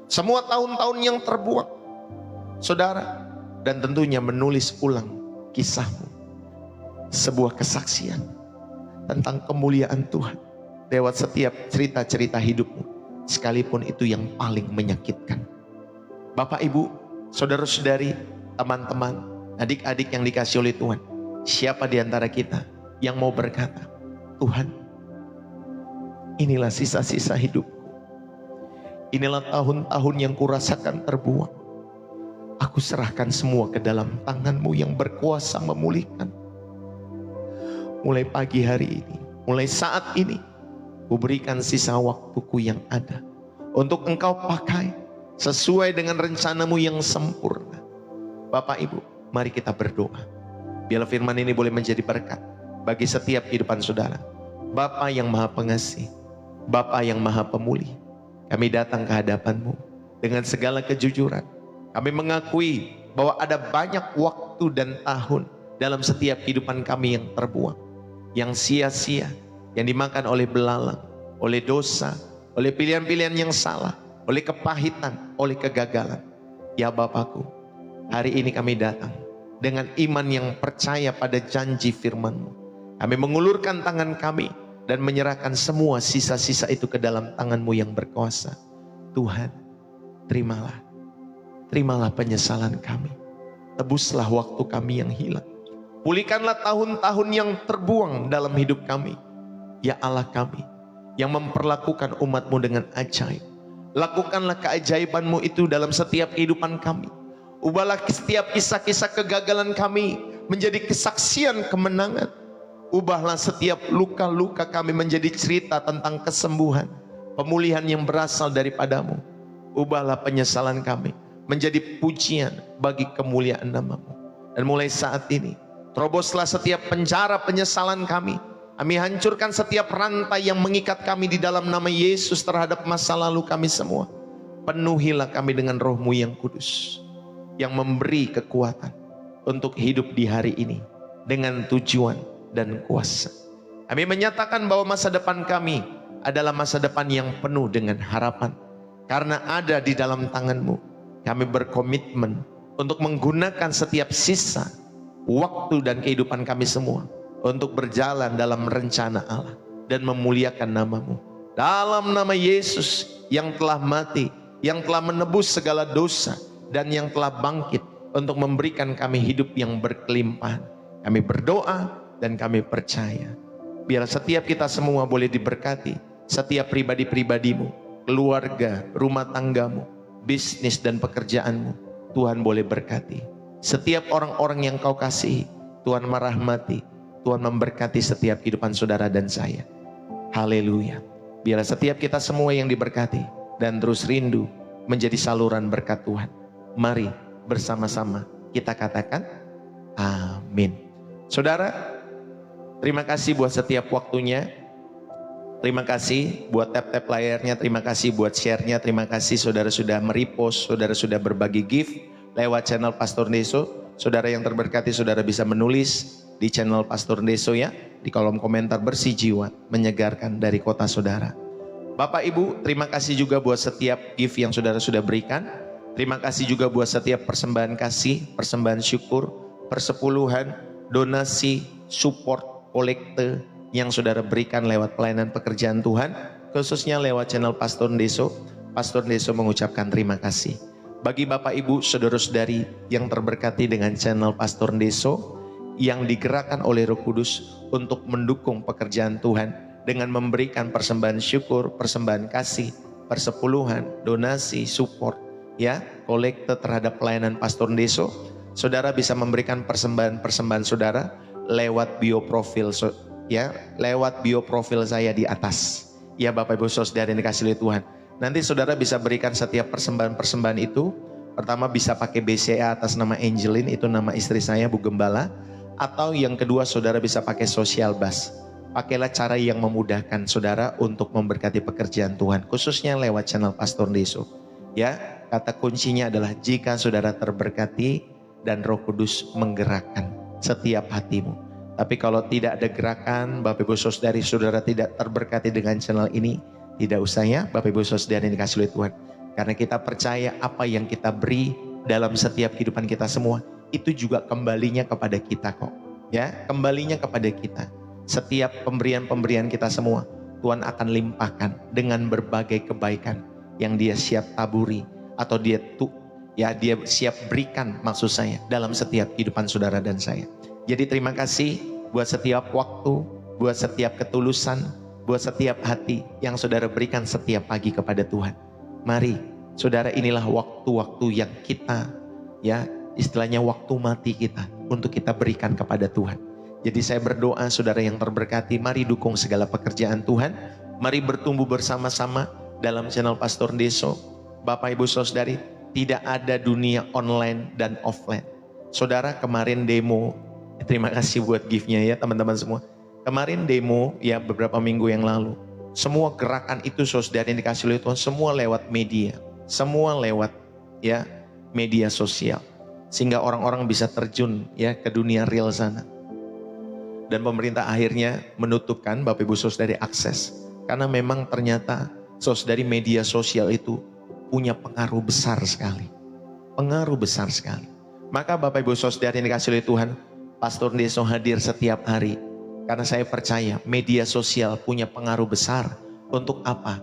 semua tahun-tahun yang terbuang saudara, dan tentunya menulis ulang kisahmu, sebuah kesaksian tentang kemuliaan Tuhan lewat setiap cerita-cerita hidupmu, sekalipun itu yang paling menyakitkan. Bapak Ibu, saudara-saudari, teman-teman, adik-adik yang dikasihi oleh Tuhan, siapa di antara kita yang mau berkata, Tuhan, inilah sisa-sisa hidupku, inilah tahun-tahun yang kurasakan terbuang, aku serahkan semua ke dalam tangan-Mu yang berkuasa memulihkan. Mulai pagi hari ini, mulai saat ini, ku berikan sisa waktuku yang ada untuk Engkau pakai sesuai dengan rencana-Mu yang sempurna. Bapak Ibu, mari kita berdoa. Biarlah firman ini boleh menjadi berkat bagi setiap kehidupan saudara. Bapa yang Maha Pengasih, Bapa yang Maha Pemulih, kami datang ke hadapan-Mu dengan segala kejujuran. Kami mengakui bahwa ada banyak waktu dan tahun dalam setiap kehidupan kami yang terbuang, yang sia-sia, yang dimakan oleh belalang, oleh dosa, oleh pilihan-pilihan yang salah, oleh kepahitan, oleh kegagalan. Ya Bapakku, hari ini kami datang dengan iman yang percaya pada janji firman-Mu. Kami mengulurkan tangan kami dan menyerahkan semua sisa-sisa itu ke dalam tangan-Mu yang berkuasa. Tuhan, terimalah penyesalan kami. Tebuslah waktu kami yang hilang. Pulihkanlah tahun-tahun yang terbuang dalam hidup kami. Ya Allah kami yang memperlakukan umat-Mu dengan ajaib. Lakukanlah keajaiban-Mu itu dalam setiap kehidupan kami. Ubahlah setiap kisah-kisah kegagalan kami menjadi kesaksian kemenangan. Ubahlah setiap luka-luka kami menjadi cerita tentang kesembuhan, pemulihan yang berasal daripadamu. Ubahlah penyesalan kami menjadi pujian bagi kemuliaan nama-Mu. Dan mulai saat ini, teroboslah setiap penjara penyesalan kami. Kami hancurkan setiap rantai yang mengikat kami di dalam nama Yesus terhadap masa lalu kami semua. Penuhilah kami dengan Roh-Mu yang kudus, yang memberi kekuatan untuk hidup di hari ini dengan tujuan dan kuasa. Kami menyatakan bahwa masa depan kami adalah masa depan yang penuh dengan harapan. Karena ada di dalam tangan-Mu, kami berkomitmen untuk menggunakan setiap sisa waktu dan kehidupan kami semua untuk berjalan dalam rencana Allah dan memuliakan nama-Mu. Dalam nama Yesus yang telah mati, yang telah menebus segala dosa, dan yang telah bangkit untuk memberikan kami hidup yang berkelimpahan. Kami berdoa dan kami percaya, biar setiap kita semua boleh diberkati, setiap pribadi-pribadimu, keluarga, rumah tanggamu, bisnis dan pekerjaanmu, Tuhan boleh berkati. Setiap orang-orang yang Kau kasihi, Tuhan merahmati, Tuhan memberkati setiap kehidupan saudara dan saya. Haleluya. Biar setiap kita semua yang diberkati dan terus rindu menjadi saluran berkat Tuhan. Mari bersama-sama kita katakan amin. Saudara, terima kasih buat setiap waktunya. Terima kasih buat tap-tap layarnya, terima kasih buat share-nya, terima kasih saudara sudah merepost, saudara sudah berbagi gift lewat channel Pastor Ndeso. Saudara yang terberkati, saudara bisa menulis di channel Pastor Ndeso ya, di kolom komentar bersih jiwa, menyegarkan dari kota saudara. Bapak Ibu, terima kasih juga buat setiap gift yang saudara sudah berikan. Terima kasih juga buat setiap persembahan kasih, persembahan syukur, persepuluhan, donasi, support, kolekte yang saudara berikan lewat pelayanan pekerjaan Tuhan, khususnya lewat channel Pastor Ndeso. Pastor Ndeso mengucapkan terima kasih. Bagi Bapak Ibu, saudara-saudari yang terberkati dengan channel Pastor Ndeso, yang digerakkan oleh Roh Kudus untuk mendukung pekerjaan Tuhan dengan memberikan persembahan syukur, persembahan kasih, persepuluhan, donasi, support, ya, kolekte terhadap pelayanan Pastor Ndeso. Saudara bisa memberikan persembahan-persembahan saudara lewat bioprofil, ya, lewat bioprofil saya di atas. Ya Bapak Ibu saudara yang dikasihi oleh Tuhan. Nanti saudara bisa berikan setiap persembahan-persembahan itu. Pertama bisa pakai BCA atas nama Angelin, itu nama istri saya Bu Gembala. Atau yang kedua saudara bisa pakai Social Bus. Pakailah cara yang memudahkan saudara untuk memberkati pekerjaan Tuhan, khususnya lewat channel Pastor Ndeso. Ya, kata kuncinya adalah jika saudara terberkati dan Roh Kudus menggerakkan setiap hatimu. Tapi kalau tidak ada gerakan, Bapak Ibu saudari saudara tidak terberkati dengan channel ini, tidak usah ya Bapak Ibu saudari yang dikasihi oleh Tuhan. Karena kita percaya apa yang kita beri dalam setiap kehidupan kita semua, itu juga kembalinya kepada kita kok. Ya, kembalinya kepada kita. Setiap pemberian-pemberian kita semua, Tuhan akan limpahkan dengan berbagai kebaikan yang Dia siap taburi atau Dia siap berikan, maksud saya, dalam setiap kehidupan saudara dan saya. Jadi terima kasih buat setiap waktu, buat setiap ketulusan, buat setiap hati yang saudara berikan setiap pagi kepada Tuhan. Mari, saudara, inilah waktu-waktu yang kita, ya, istilahnya waktu mati kita untuk kita berikan kepada Tuhan. Jadi saya berdoa saudara yang terberkati, mari dukung segala pekerjaan Tuhan. Mari bertumbuh bersama-sama dalam channel Pastor Ndeso. Bapak Ibu saudari, tidak ada dunia online dan offline. Saudara kemarin demo, terima kasih buat gift-nya ya teman-teman semua. Kemarin demo ya beberapa minggu yang lalu. Semua gerakan itu saudara yang dikasih oleh Tuhan, semua lewat media. Semua lewat ya media sosial. Sehingga orang-orang bisa terjun ya ke dunia real sana. Dan pemerintah akhirnya menutupkan Bapak Ibu saudari akses. Karena memang ternyata saudari media sosial itu punya pengaruh besar sekali. Pengaruh besar sekali. Maka Bapak Ibu saudari yang dikasih oleh Tuhan, Pastor Ndeso hadir setiap hari. Karena saya percaya media sosial punya pengaruh besar. Untuk apa?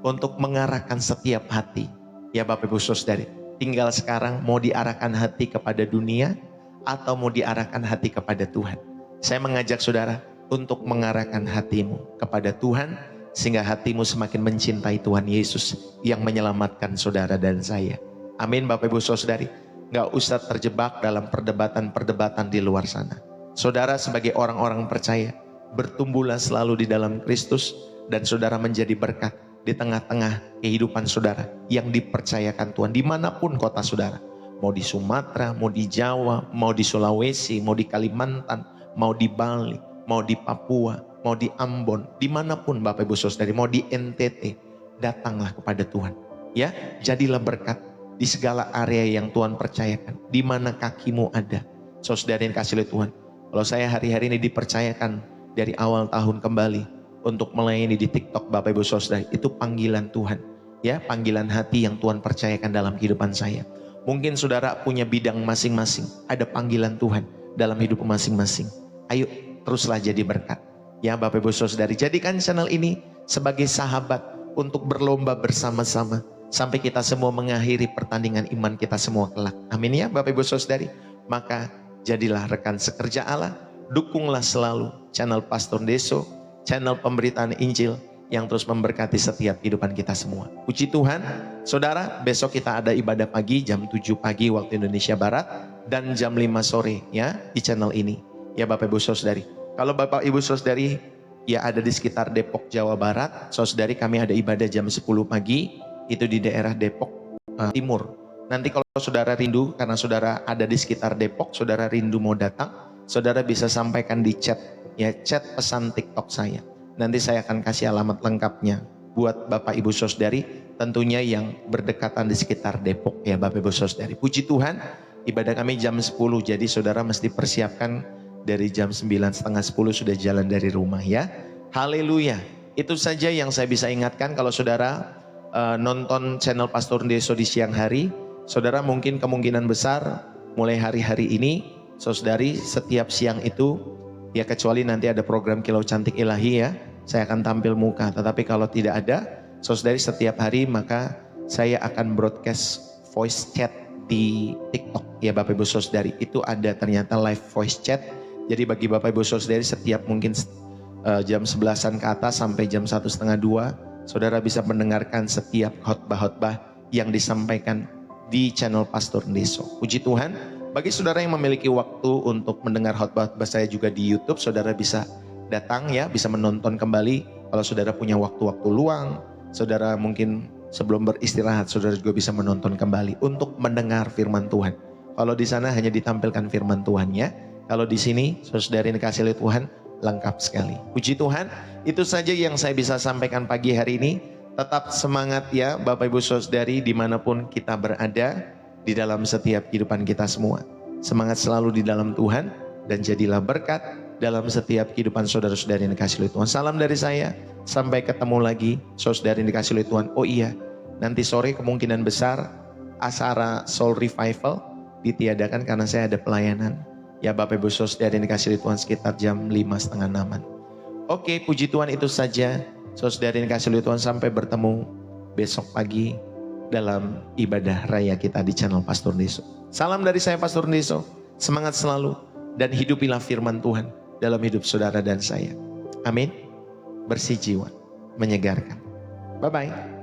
Untuk mengarahkan setiap hati. Ya Bapak Ibu saudari, tinggal sekarang mau diarahkan hati kepada dunia atau mau diarahkan hati kepada Tuhan. Saya mengajak saudara untuk mengarahkan hatimu kepada Tuhan, sehingga hatimu semakin mencintai Tuhan Yesus yang menyelamatkan saudara dan saya. Amin Bapak Ibu saudari. Gak usah terjebak dalam perdebatan-perdebatan di luar sana. Saudara sebagai orang-orang percaya, bertumbuhlah selalu di dalam Kristus, dan saudara menjadi berkat di tengah-tengah kehidupan saudara yang dipercayakan Tuhan dimanapun kota saudara. Mau di Sumatera, mau di Jawa, mau di Sulawesi, mau di Kalimantan, mau di Bali, mau di Papua, mau di Ambon, dimanapun Bapak Ibu Saudari, mau di NTT, datanglah kepada Tuhan. Ya, jadilah berkat di segala area yang Tuhan percayakan. Di mana kakimu ada, saudara yang kasih oleh Tuhan. Kalau saya hari-hari ini dipercayakan dari awal tahun kembali untuk melayani di TikTok Bapak Ibu Saudari, itu panggilan Tuhan. Ya, panggilan hati yang Tuhan percayakan dalam kehidupan saya. Mungkin saudara punya bidang masing-masing, ada panggilan Tuhan dalam hidup masing-masing. Ayo teruslah jadi berkat. Ya Bapak Ibu Saudari, jadikan channel ini sebagai sahabat untuk berlomba bersama-sama sampai kita semua mengakhiri pertandingan iman kita semua kelak. Amin ya Bapak Ibu Saudari. Maka jadilah rekan sekerja Allah, dukunglah selalu channel Pastor Deso, channel pemberitaan Injil yang terus memberkati setiap kehidupan kita semua. Puji Tuhan, saudara, besok kita ada ibadah pagi jam 7 pagi waktu Indonesia Barat dan jam 5 sore ya di channel ini. Ya Bapak Ibu Saudari. Kalau Bapak Ibu Saudari ya ada di sekitar Depok, Jawa Barat, saudari kami ada ibadah jam 10 pagi itu di daerah Depok Timur. Nanti kalau saudara rindu karena saudara ada di sekitar Depok, saudara rindu mau datang, saudara bisa sampaikan di chat ya, chat pesan TikTok saya. Nanti saya akan kasih alamat lengkapnya buat Bapak Ibu Saudari tentunya yang berdekatan di sekitar Depok ya Bapak Ibu Saudari. Puji Tuhan, ibadah kami jam 10, jadi saudara mesti persiapkan dari jam 9:30 10 sudah jalan dari rumah ya. Haleluya. Itu saja yang saya bisa ingatkan. Kalau saudara nonton channel Pastor Deso di siang hari, saudara mungkin kemungkinan besar mulai hari-hari ini, saudari setiap siang itu ya, kecuali nanti ada program Kilau Cantik Ilahi ya, saya akan tampil muka. Tetapi kalau tidak ada, saudari setiap hari maka saya akan broadcast voice chat di TikTok ya Bapak Ibu Saudari. Itu ada ternyata live voice chat. Jadi bagi Bapak Ibu Saudari setiap mungkin jam 11-an ke atas sampai jam 1:30, saudara bisa mendengarkan setiap khotbah-khotbah yang disampaikan di channel Pastor Deso. Puji Tuhan. Bagi saudara yang memiliki waktu untuk mendengar khotbah saya juga di YouTube, saudara bisa datang ya, bisa menonton kembali. Kalau saudara punya waktu-waktu luang, saudara mungkin sebelum beristirahat, saudara juga bisa menonton kembali untuk mendengar firman Tuhan. Kalau di sana hanya ditampilkan firman Tuhan ya. Kalau di sini, saudara yang dikasih oleh Tuhan, lengkap sekali. Puji Tuhan, itu saja yang saya bisa sampaikan pagi hari ini. Tetap semangat ya Bapak Ibu Saudari dimanapun kita berada, di dalam setiap kehidupan kita semua. Semangat selalu di dalam Tuhan dan jadilah berkat dalam setiap kehidupan saudara-saudari yang dikasih oleh Tuhan. Salam dari saya, sampai ketemu lagi saudara yang dikasih oleh Tuhan. Oh iya, nanti sore kemungkinan besar acara Soul Revival ditiadakan karena saya ada pelayanan. Ya Bapak Ibu saudara yang dikasih oleh Tuhan sekitar jam 5:30. Oke, puji Tuhan, itu saja saudara yang dikasih oleh Tuhan. Sampai bertemu besok pagi dalam ibadah raya kita di channel Pastor Deso. Salam dari saya Pastor Deso. Semangat selalu dan hidupilah firman Tuhan dalam hidup saudara dan saya. Amin. Bersih jiwa, menyegarkan. Bye-bye.